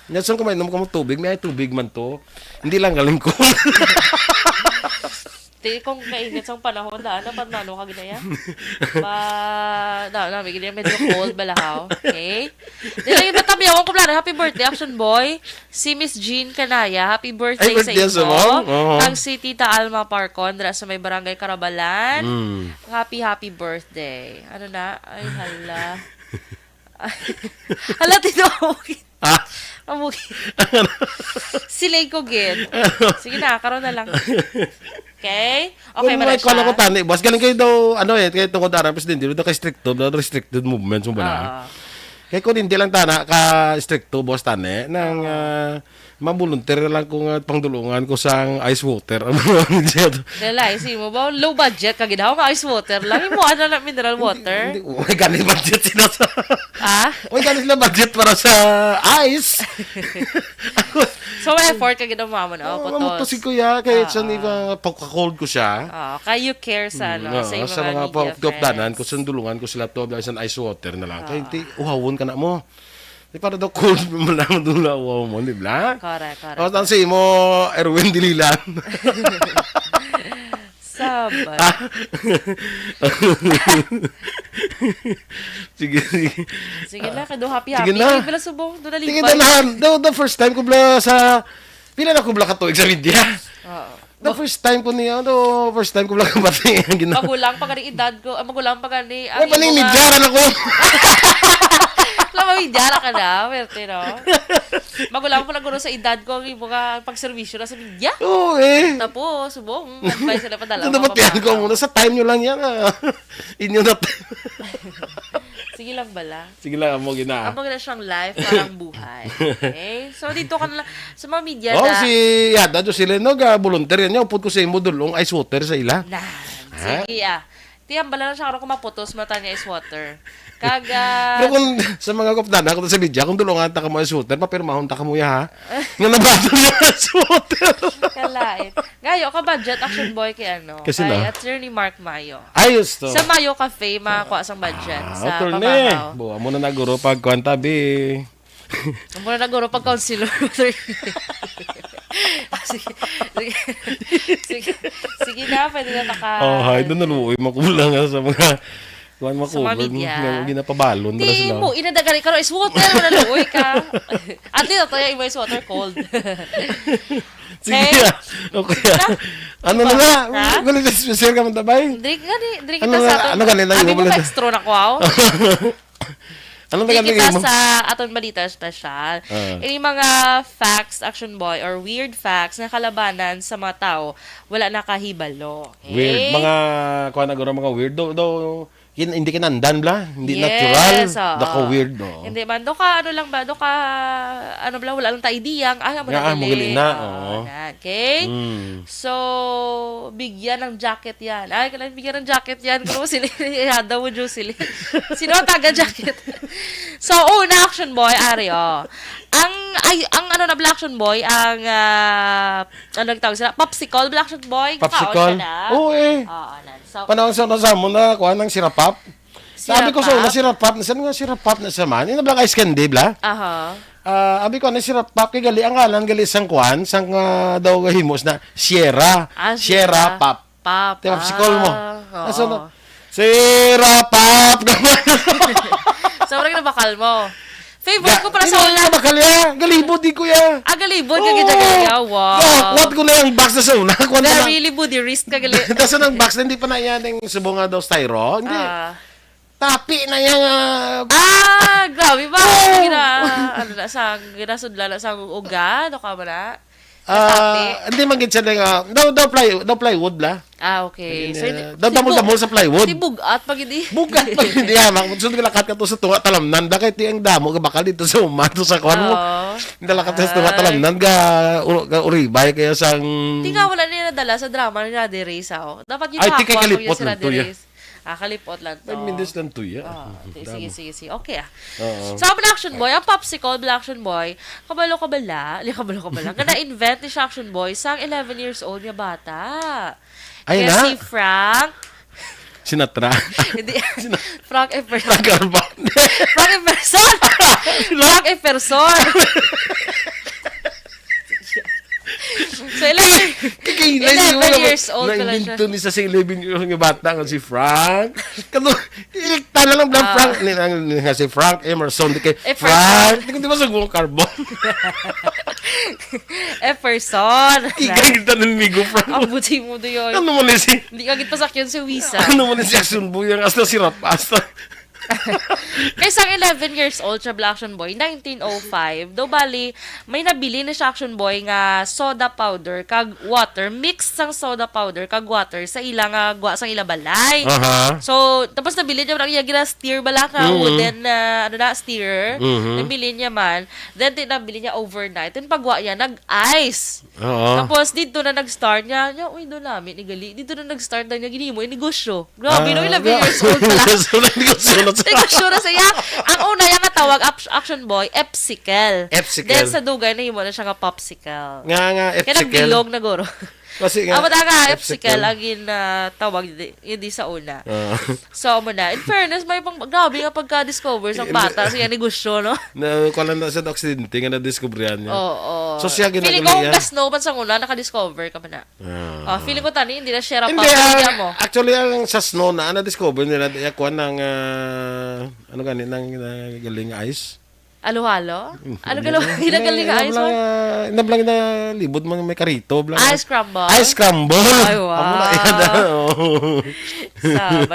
Yan, saan kumainom ka mo tubig? May tubig man to. Hindi lang galing ko. Kung kainit sa panahon, daan na panalo ka ginaya. Namin ginaya, medyo cold, balahaw. Okay? Dili, batamyawan ko plano. Happy birthday, Action Boy. Si Miss Jean Canaya. Happy birthday, Ay, birthday sa sa inyo. mo? Oo. Ang si Tita Alma Parcon, dra sa may barangay Carabalan. Happy birthday. Ano na? Ay, hala. Hala, Tito. Ah, Amugin. Silay ko gin. Sige na, karoon na lang. Okay? Okay, kung siya. may kala ko tani, boss, galing kayo daw, kayo tungkod arang presidente, daw restricted movements mo ba na? Kaya ko hindi lang tana, ka-stricto, boss, tani, nang mabuluntir lang kung pangdulungan ko sa ice water. Realize mo ba? Low budget ka ginawa nga ice water lang. Mo ano na mineral water? Hindi, may ganit budget sila sa... Ah? May ganit sila budget para sa ice. So, may effort ka ginawa mo na. Oo, Putos. mamuto si Kuya, kahit sa pagka-cold ko siya. Kaya you care sa, Sa mga pagkopdanan, kung sandulungan ko sila to, dahil sa ice water na lang. Kaya hindi, uhawon ka na mo. Di para daw cold mo lang doon na uhaw mo, di ba? Correct. O, tansi mo, Erwin Dililan. Sabay. Sige. Sige na, kado happy. Sige na. Hindi pala subong. Doon Sige nalipay. na, the first time ko bla sa... Pila na ko bla katuig sa media. Oo. The first time ko niya, first time ko bla kabati. Magulang pa gani edad ko. Magulang pa gani. Ay, paling media rin ako. Lamamidya ka na. Werte, no? Magulang pa naguro sa edad ko. Ang mga pagservisyo na sa media. Oo Tapos, subong. Advice sila padala. Ito dapat yan ko muna. Sa time nyo lang yan. Inyo na time. Sige lang bala. Sige lang, mo gina. Ang maganda siyang life, parang buhay. Okay? So, dito ka na lang, sa mga media Oh, na... si Yada, jo sila, volunteer yan. Upod ko sa imo dulong ice water sa ila. Sige, Tiyang bala na siya karoon kumaputos, mata niya is water. Pero Kaga... kung sa mga kapdana, kung sa media, kung dulungan ta ka mo ice water, papirmahon ta ka mo ya, ha? Nga nabato mo ice water. Kalain. Gayo ka budget, Action Boy, kay ano? Kasi kay na? Attorney Mark Mayo. Ayos to. Sa Mayo Cafe, makakuha sang budget sa Attorney. pamamaw. Buwa mo na naguro pag kwantabi. Ang muna naguro pag counselor. Sige na, pwede na naka... Hay, doon naluoy, makulang sa mga... Kuan Sa mga media. Ginapabalon pala Di sila. mo, inadagari ka ro, is water, malaluoy ka. At least, ito yung iba is water cold. Sige. Okay. Ano na nga? Ha? Gulit na special ka man tabay? Diri kita Ano sa nga- aton. ano ganun na Abi yung mo wala ba na- extra na ko, aw? Anong Diri taga kita mo? sa aton balita special. Ini mga facts, Action Boy, or weird facts na kalabanan sa mga tao, wala nakahibalo. Okay? Weird. Mga, kuha na gano'n, mga weird. Hindi ka nandan bla. Hindi Yes, natural. oo. Dako weird. No? Hindi man, do ka, ano lang ba, do ka, ano ba, wala lang tayo diyang, mo na Magali na, Oo, oo. na, okay? So, bigyan ng jacket yan. Ay, kailangan bigyan ng jacket yan. Kung sila, yada mo, Juicy. Sino ang taga-jacket? So, una, Action Boy, Ario. Ang ano na, Black Action Boy, ang, ano ang tawag sila? Popsicle, Black Action Boy. Popsicle? Kakaon ka na. Oo eh. Oo, na. So, Panahon sa mo na kuha ng sirapap. Sabi ko sa una, sirapap. Saan nga sirapap na sa man? Yung blang ice candy, bla? aha. Abi ko na sirapap. Kaya gali ang ngalan, gali sang kuhan. Sang daw himos na Sierra. Sierra pap. Pap. Popsicle mo. Oo. Asa na? Sirapap. Sobrang nabakal mo. Favorite ko para sa Hindi una. na bakal ya. Galibod di ko ya. Galibod ka gidya. Wow. What ko na yung box na sa una. Kuha na lang. Really body wrist ka gali. Tapos ng box na hindi pa na yan yung subo nga daw styro. Hindi. Tapi na yan. Grabe ba? Ano na, ginasudla na sa uga? Ano ka ba na? Hindi man gid siya daw plywood la. Okay. So, Daw damol sa plywood. Di bugat pag hindi. Bugat pa hindi ya. Magsud ka lakat ka to sa tunga talamnan. Dakay ti ang damo ka bakal dito sa umato sa kwan mo. Hindi lakat sa tunga talamnan ga uribay kaya sang. Di nga wala nila nadala sa drama ni Radhe Reyes. Dapat yung Ay, ti kay kapwa kalipot si lang Radhe to, ya. Reyes. Kalipot lang to. 5 minutes lang to ya. Sige. Okay Sa Black Action Boy, ang popsicle, Black Action Boy, kabalo-kabala, nga na-invent ni siya Action Boy sang 11 years old nga bata. Ay Kaya na. si Frank, Sinatra. hindi, Frank Efferson. Frank Carbon. Frank Efferson! Frank Efferson! So, 11 years old pala siya. Na-invento ni sa 11 years old nga bata nga si Frank. Kano, ilikta na lang Frank. Nga si Frank Emerson. Di kay Frank. Di ba sa gulong carbon? Efferson. Ikagita ng migo Frank. Ang buti mo doon yun. Ano mo na si... Hindi ka pasakyan si Wisa. Ano mo na si Action Boy? Ang hasta si Rap. Hasta... Kaysa 11 years old siya Black Action Boy, 1905, do bali, may nabili na siya Action Boy nga soda powder kag water, mixed sang soda powder kag water sa ilang sang ila balay. So, tapos nabili niya ang iya steer bala ka wooden steer. Nabili niya man. Then nabili niya overnight. Then pagwa niya nag-ice. Tapos dito na nag-start niya, uy do namin igali. Dito na nag-start na niya ginimo negosyo. Grabe no 11 years old pala. Negosyo na siya. Ang una yung natawag Action Boy, Epsicle. Then sa dugay na mo na siya nga popsicle. Nga, Kaya Epsicle. nagbilog na goro. Kasi nga, Epsicle ang tawag hindi sa una. So, mo na. In fairness, may pang grabe nga pagka-discover sa bata siya negosyo, no? Kala na sa aksidente nga na-discoveryan niya. Oo. So, siya Feeling ko, kung kasno pa sa una, naka-discover ka pa na. Feeling ko tani, hindi na share up mo. Actually, ang sa snow na-discover nila, yakuan ng, ano gani, ng galing ice. Halo-halo? Ano ginagaling nga ice mo? Inablang na libod mo may karito. Ice scramble? Ice scramble! Ay, wow. Amo na yan.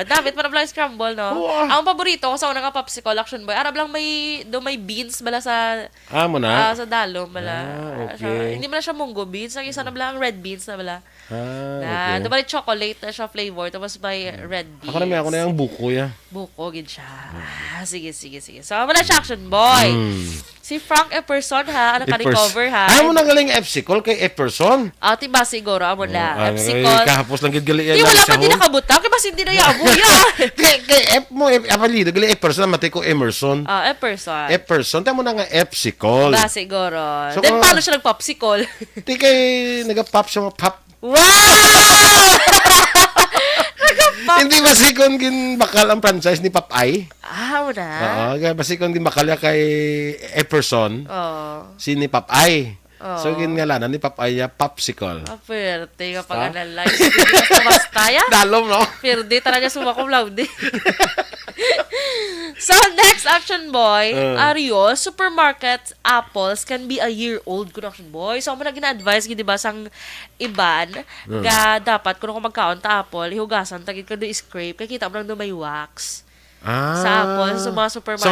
Dapat man lang scramble, no? Ang paborito ko sa unang popsicle Action Boy, arab lang may beans bala sa Amo na? sa dalom bala. Okay. Hindi man na siya munggo beans, ang isa na bala ang red beans na bala. Okay. Ito bali chocolate na siya flavor, tapos may red beans. Ako na yung buko ya. Buko, gid siya. Sige. So, wala siya Action Boy. Si Frank Epperson ha, naka-recover ha. Ay mo nang galing Epsicle kay Epperson. Tiba siguro amo na. Epsicle. Kahapos lang gid gali yan. Di wala pa din nakabutang, kaya basta hindi na yaabo yan. Kay Ep mo, apalido, gali Epperson, matay ko Emerson. Epperson. Epperson, tayo mo na nga Epsicle. Ba siguro. So, Then paano siya nag-popsicle? Di kay nag-pop siya pop. Wow! Hindi masikon gin bakal ang franchise ni Popeye. Wala. Oo, kaya masikon gin bakal ya kay Epperson. Si ni Popeye. So gin ngalanan ni Popeye ya Popsicle. Pwerte ka pag-analyze. Basta ya? Dalom, no? Pwerte, tara niya sumakom laude. So, next action boy, Ario, supermarkets, apples can be a year old kun action boy. So, mo na gina-advise gid ba sang iban nga dapat kuno ko magkaon ta apple, ihugasan tagid ka do scrape kay kita mo lang do may wax. Sa apple, sa mga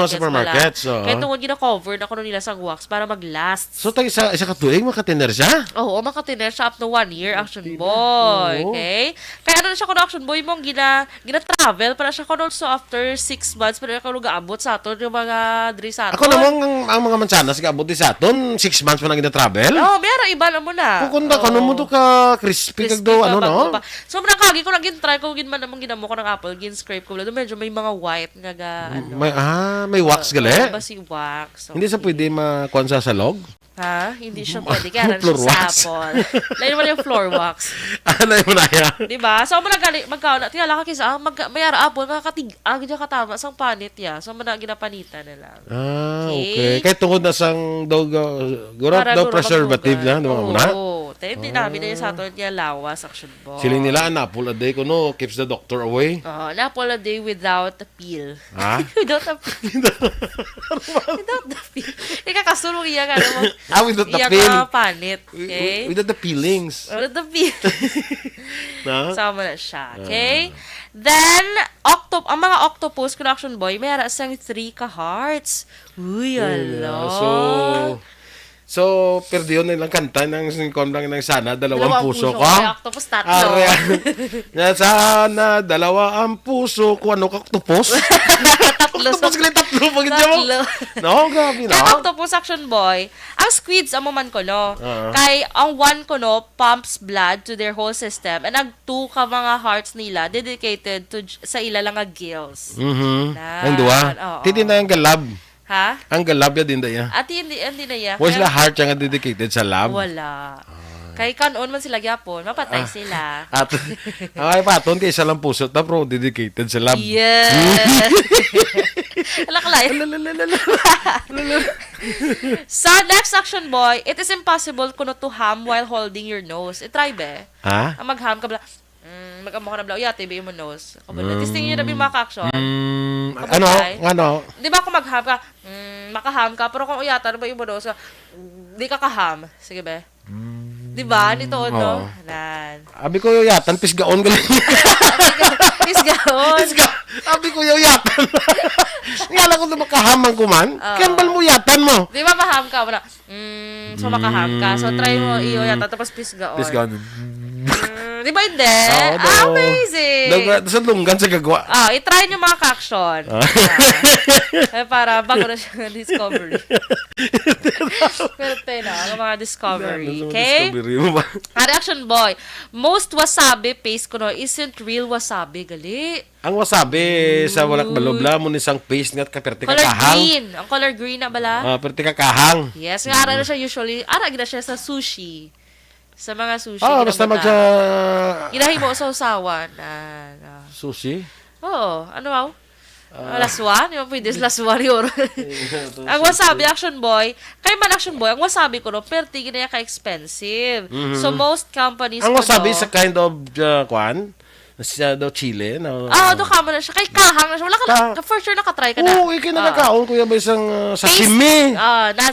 supermarkets. Kaya tungod gina-cover na kuno nila sang wax para mag-last. So, tag isa ka tuig, makatiner siya? Oo, makatiner siya up to 1 year, action boy. Okay? Kaya ano na siya kuno action boy mong gina-travel para siya kuno so after 6 months pero kuno gaabot sa aton yung mga diri sa aton. Ako namang ang mga mansanas gaabot sa aton, 6 months pa na gina-travel? Oo, mayroon iba na mo na. Kukunda ka mo to ka crispy kag do, ano no? So, nakagi ko na gin-try ko gin man namang ginamo ko ng apple, gin-scrape ko. Medyo may mga white nga ano. May wax gali? Basi wax. Hindi sa pwede makuha sa salog? Ha? Hindi siya pwede. Kaya siya sa apple. Lain mo na yung floor wax. Lain mo na yan. Diba? So, magkaon na. Tingala ka kisa, mayara apple, makakatig, agad katama, sang panit ya. So, ginapanita na lang. Okay. Kaya tungod na sang gurap daw preservative na. Oo. Hindi namin na yung sa ato niya lawas, action boy. Siling nila, an apple a day ko no, keeps the doctor away. An apple a day without a peel. Ha? Without a peel. Without the peel. Ikakasulong iya ka naman. Without the iya peel. Iya ka panit. Okay? Without the peelings. Without the peel. No? Sama na siya. Okay? Then, ang mga octopus, action boy, may hara sang 3 ka hearts. Uy, ala. So, perdiyon nilang kanta ng singkon lang ng sana, dalawang puso ko. Ay, octopus, tatlo. Sana, dalawa ang puso ko. Ano ka, octopus? Octopus gali tatlo. No, grabe na. Kaya octopus, action boy, ang squids, ang man ko, no? Kay, ang one ko, no, pumps blood to their whole system. And ang 2 ka mga hearts nila, dedicated to sa ila lang nga gills. Ang duwa. Titi na yung galab. Ha? Ang galab ya din daya. At hindi na ya. Wala sila heart yung dedicated sa lab? Wala. Kay kanon man sila gyapon, mapatay sila. At ay paton kay isa lang puso ta pro dedicated sa lab. Yes. Alaklay. So, next action boy, it is impossible kuno to ham while holding your nose. I-try be. Ha? Ang mag-ham ka bla. Mag-amo ka na bla. Uyate be mo nose. Testing yun na be mga action. Ano? Di ba kung mag-ham ka, makaham ka, pero kung uyata, ano ba yung monos ka, di ka kaham. Sige be. Di ba? Nito, no? Nan. Abi ko yatan, pisgaon galing. Pisgaon. Abi ko yatan. Ngala ko na makahamang kuman. Kembal mo yatan mo. Di ba maham ka? So makaham ka. So try mo iyo yata, tapos pisgaon. Pisgaon. Di ba hindi? Amazing! Sa lunggan sa gagawa. I-try nyo mga ka-action. Para bago na siya discovery. Pero tayo na, ang mga discovery. Okay? Reaction boy. Most wasabi paste ko no isn't real wasabi. Gali. Ang wasabi sa walak balobla mo isang paste nga kaperte ka color kahang. Green. Ang color green na bala. Kaperte ka kahang. Yes. Nga ara na siya usually. Ara gina siya sa sushi. Sa mga sushi. Basta magsa... Inahi mo sa usawan. Sushi? Oo. Ano ba? Laswan? Yung pwede laswan yun. Ang wasabi, action boy, kay man action boy, ang wasabi ko no, pero tigil na ka-expensive. So, most companies ang wasabi is a kind of, siya daw Chile. Doon ka mo na siya. Kay kahang na siya. Wala ka, for sure nakatry ka na. Oo, ikinagakaon ko yung isang sashimi.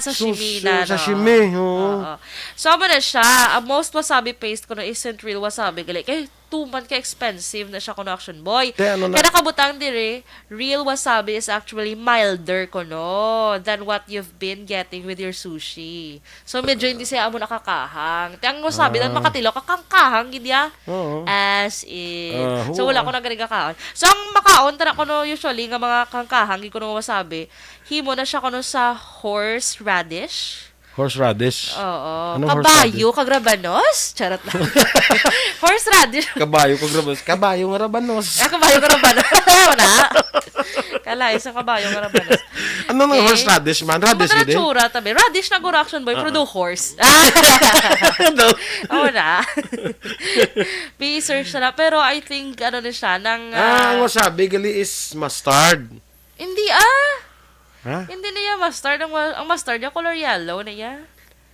Sashimi na. Sashimi, So, mo na siya. Ang most wasabi paste ko na isn't real wasabi. Gali, kay tuman ka expensive na siya kuno action boy. Kaya nakabutang dire, real wasabi is actually milder kuno than what you've been getting with your sushi. So medyo hindi siya amo nakakahang. Ang wasabi dan makatilo kakangkahang gid ya. As in. So wala ko na gani kaon. So ang makaon tara kuno usually nga mga kangkahang gid kuno wasabi, himo na siya kuno sa horseradish. Horseradish. Oo. Kabayo, kagrabanos? Charot lang. Horseradish. Kabayo, kagrabanos. Kabayo nga rabanos. Kabayo nga rabanos. Wala. Kalay sa kabayo nga rabanos. Ano nga horseradish man? Radish gid. Tsura tabi. Radish na go action boy, pero do horse. Oo na. Research na. Pero I think, ano na siya, nang... ang wasabi gali is mustard. Hindi Hindi na yan mustard. Ang mustard niya, color yellow na yan.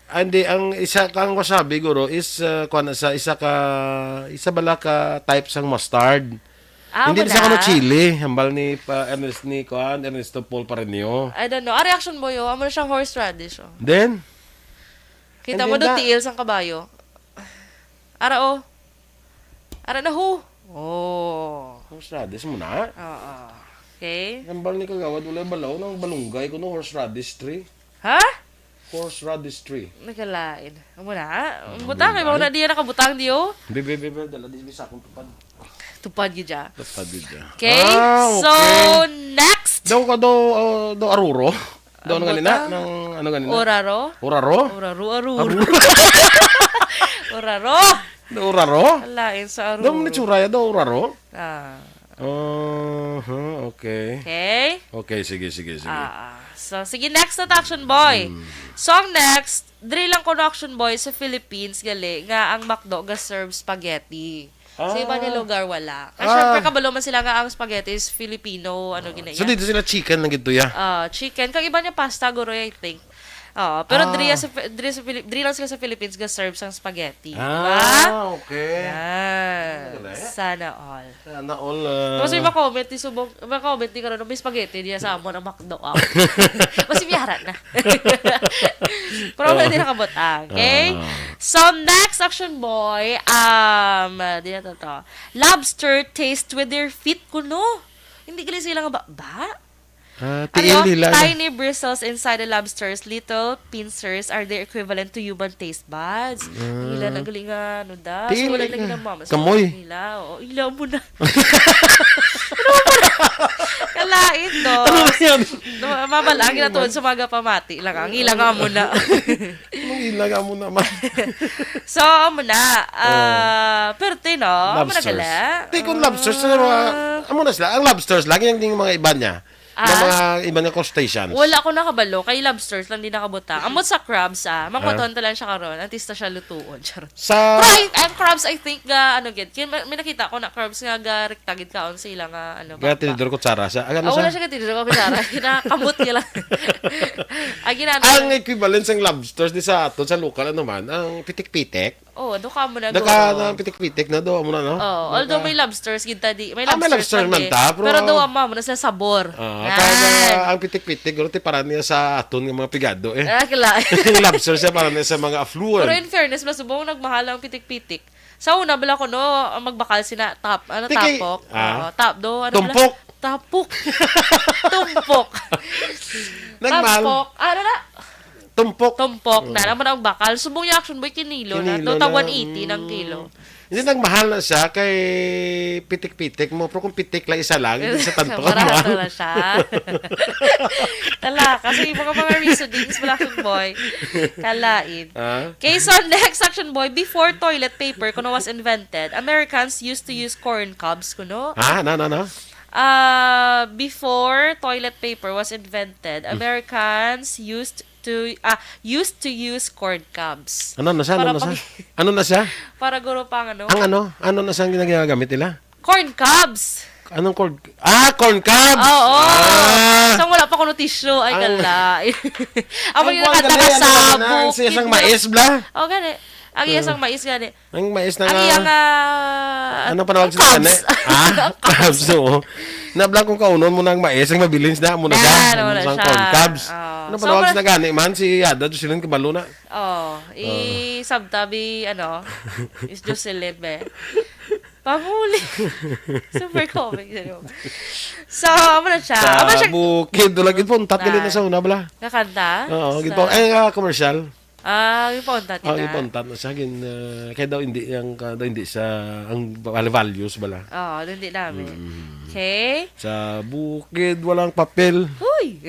Hindi, ang isa kang wasabi guro is isa bala ka type sang mustard. Hindi mo na siya na. Chile. Hambal ni Ernesto Paul Pareño. I don't know. Reaction boy, amo na siyang horseradish. Then, Kita And mo then doon tiil sang kabayo. Ara Ara na ho. Oh. horseradish mo na. Oo. Okay. Hambal ni kagawad, wala balaw ng balunggay ko no horseradish tree. Ha? Horseradish tree. Nagkalain. Amo na. Butang kay mo na diya nakabutang diyo. Bebe, dala di sa akong tupad. Tupad gyud ja. Tupad yun dyan. Okay? Ah, So, okay. next. Daw ka do aruro. Daw ano ganina? Ng ano ganina? Oraro. Oraro? Aruro. Oraro. Do oraro? Alain sa aruro. Daw mo ni tsura ya, do oraro? Ah. Okay. Okay? Okay, sige. So, sige, next na action boy. So, ang next, diri lang ko na action boy sa Philippines, gali, nga ang McDo ga-serve spaghetti. Sa iba ni lugar, wala. Kasi syempre, kabalo man sila nga ang spaghetti is Filipino, ginaya. So, dito sila chicken lang gito ya? Chicken. Kag iba niya pasta, guro, I think. Pero diri lang sila sa Philippines ga-serve sang spaghetti. Okay. Yan. Sana all. Sana all. Kasi ma-comment ni karon may spaghetti diya sa amon ang McDo. Mas biyara na. Pero wala din nakabutang, okay? So next action boy, di na to. Lobster taste with their feet kuno. Hindi gali sila nga ba? Tiny bristles inside the lobster's little pincers are their equivalent to human taste buds. Ila na galing nga, Tiil wala ka. lagi ng mama. Kamoy. Ila, ila mo na. Kalain, no? Mabalagi na tuon sumaga pamati. Ang ila nga mo na. Nung ilaga mo naman. So, amo na. Perte, no? Amo na gala. Kung lobsters, amo na sila. Ang lobsters, lagi yung mga iba niya. Ng mga iba niya crustaceans. Wala ko nakabalo. Kay lobsters lang din nakabuta. Amot sa crabs, mangwaton lang siya karon. Antista siya lutuon. Charot. Ang crabs, I think, may nakita ko na crabs nga rektagid kaon sa ilang, Kaya tinidor ko tsara siya. Wala siya tinidor ko tsara. Kinakamot niya lang. Ang equivalent ng lobsters di sa ato, sa lokal naman, ang pitik-pitik. Doon ka mo na ng pitik-pitik na doon mo na, no? Although may lobsters, may lobsters man ta, pero doon mo na sa sabor. Kaya ang pitik-pitik, gano'n para niya sa aton ng mga pigado, eh. Kala. Yung lobsters siya para niya sa mga affluent. Pero in fairness, masubong nagmahal ang pitik-pitik. Sa una, bala ko, magbakal sina tapok. Tumpok. Tapok. Tumpok. Nagmahal. Tapok. Tumpok. Na naman ang bakal. Subong yung action boy, kinilo na. 180 ng kilo. Hindi nagmahal na siya kay pitik-pitik mo. Pero kung pitik lang isa lang, hindi sa tanto ka Marato na siya. Kasi yung mga reasonings wala action boy. Kalain. Okay, so next action boy, before toilet paper kuno was invented, Americans used to use corn cobs kuno. Before toilet paper was invented, Americans used to use corn cobs. Ano na siya? Para guro pang Ang ano na siya ang ginagamit nila? Corn cobs. Anong corn? Corn cobs! Oo. So, wala pa ko no tissue. Ay, kala. Ako yung nakatagasabog. Ang siyasang mais, bla? Gani. Ang iyasang mais, gani. Ang mais na Ang iyang, ano panawag sila gani? Cobs, oo. Nablang kung kaunon mo ng mais, ang mabilins na mo na siya. Ang corn cobs. Ano panawag sila gani? Man, si Yada, Jocelyn Kabalo na. Sabtabi, is Jocelyn, be. Panguli. Super comic. So, ano na siya? Sa bukid, lagi po, untat gali na sa una, bala. Nakanta? Oo, gito. Commercial. Ipontat na. Ipontat na siya. Kaya daw hindi siya, ang values, bala. Hindi namin. Okay? Sa bukid, walang papel. Uy!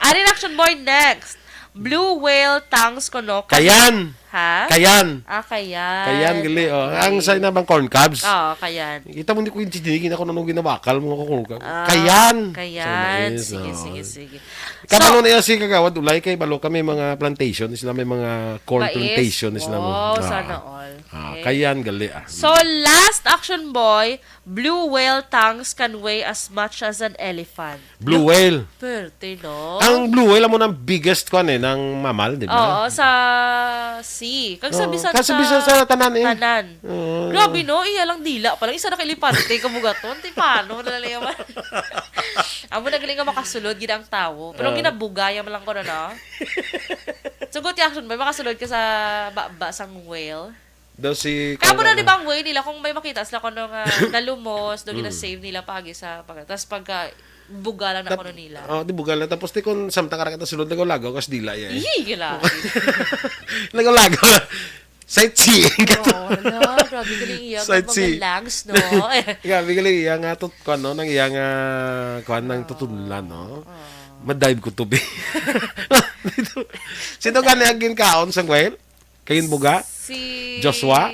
Arin action boy next. Blue whale tangs kono. Kayan! Ha? Kayan! Kayan. Kayan, gali. Ang sa na bang corn cobs? Kayan. Kita mo hindi ko yung tinigin ako nung ginabakal mo corn cobs. Kayan! Kayan. Sige. Kabalo na yan si Kagawad Ulay kay balo kami mga plantation. Sila may mga corn plantation. Sana all. Kayan, gali. So, last action boy, blue whale tongues can weigh as much as an elephant. Blue whale. Perte, no? Ang blue whale mo ng biggest ng mamal, di ba? Oo, sa Kasi bisan Kasabisan sa tanan eh. tanan. Grabe no, iya lang dila pa lang. Isa na kilipante, kabugaton. Ti paano, nalalayaman. Amo na galing nga makasulod, gina ang tao. Pero ginabugaya mo lang ko na. Sugot yung action, may makasulod ka sa basang whale. Daw si... Kaya mo na di ba ang way nila, kung may makita sila kung nalumos, doon gina-save nila pagi sa tapos pagka buga lang na kuno nila. Di bugal na. Tapos di kung samtang karakata sulod, nagaw-lagaw kas dila yan. Gila. Nagaw-lagaw. Sightseeing ka to. Grabe galing iya. Sightseeing. Mga lags, no? Grabe galing iya nga to, nang iya nga, ng tutulan, no? Madive ko tubig. Sino ka niyagin kaon sa Gwen? Kayin buga? Si... Joshua?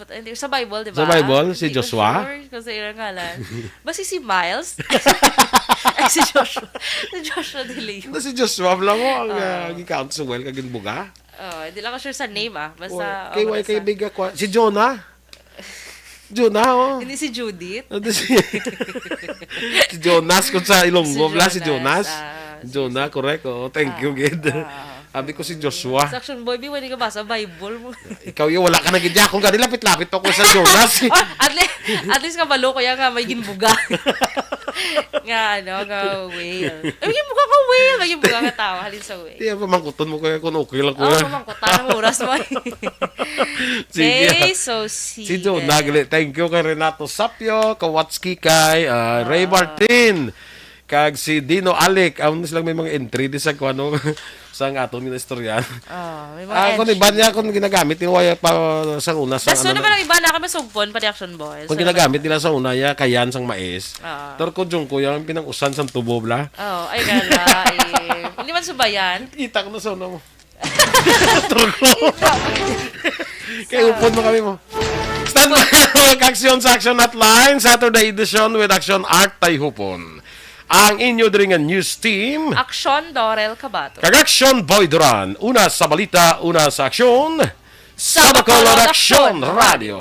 Hindi, sa Bible, di ba? Sa Bible, si Joshua? Sure, kasi ilang ngalan. Ba si Miles? Ay, si Joshua. Si Joshua Delay. Si Joshua lang mo ang gikaon sa Gwen, kagin buga? Hindi lang ko sure sa name, Basta... Kay biga ko. Si Jonah? Jonah, Hindi si Judith. Si Jonas kung sa Ilonggo, si Jonas. Jonah, correct. Thank you, Gid. Sabi ko si Joshua. Section boy, hindi ka basa Bible mo. Ikaw yung wala ka nagidya. Kung gani lapit-lapit ako sa Jonas. At least kabalo ko yan nga may ginbuga. Nga whale. May ginbuga ka whale. May ginbuga ka tao. Halin sa whale. Di, pamangkuton mo kaya kung okay lang ko. Pamangkutan ang oras mo. Okay, so si Jonah, thank you kay Renato Sapio, Kawatski kay Ray Martin, kag si Dino Alec. Aun silang may mga entry di sa kuano sang aton nga istorya. May mga kung iba niya kung ginagamit yung waya pa sa una sa ano. Naman ang iba na kami sugpon pa Action Boys. Kung ginagamit nila sa una ya kayan sang mais. Pero ko jung ko yung pinang-usan sang tubo bla. Ay gala hindi man subayan. Kita ko na sa una mo. Turko. Kaya upon mo kami mo. Stand by Action sa Action Hotline, Saturday edition with Action Art Tayhupon. Ang inyo dringan news team, Action Dorel Cabato. Kag-Action Boy Duran. Una sa balita, una sa aksyon. Sa Bacolod Action Radio.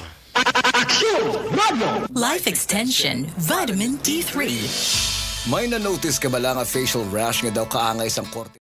Life Extension Vitamin D3. May na-notice ka ba lang nga facial rash nga daw kaangay sang korte?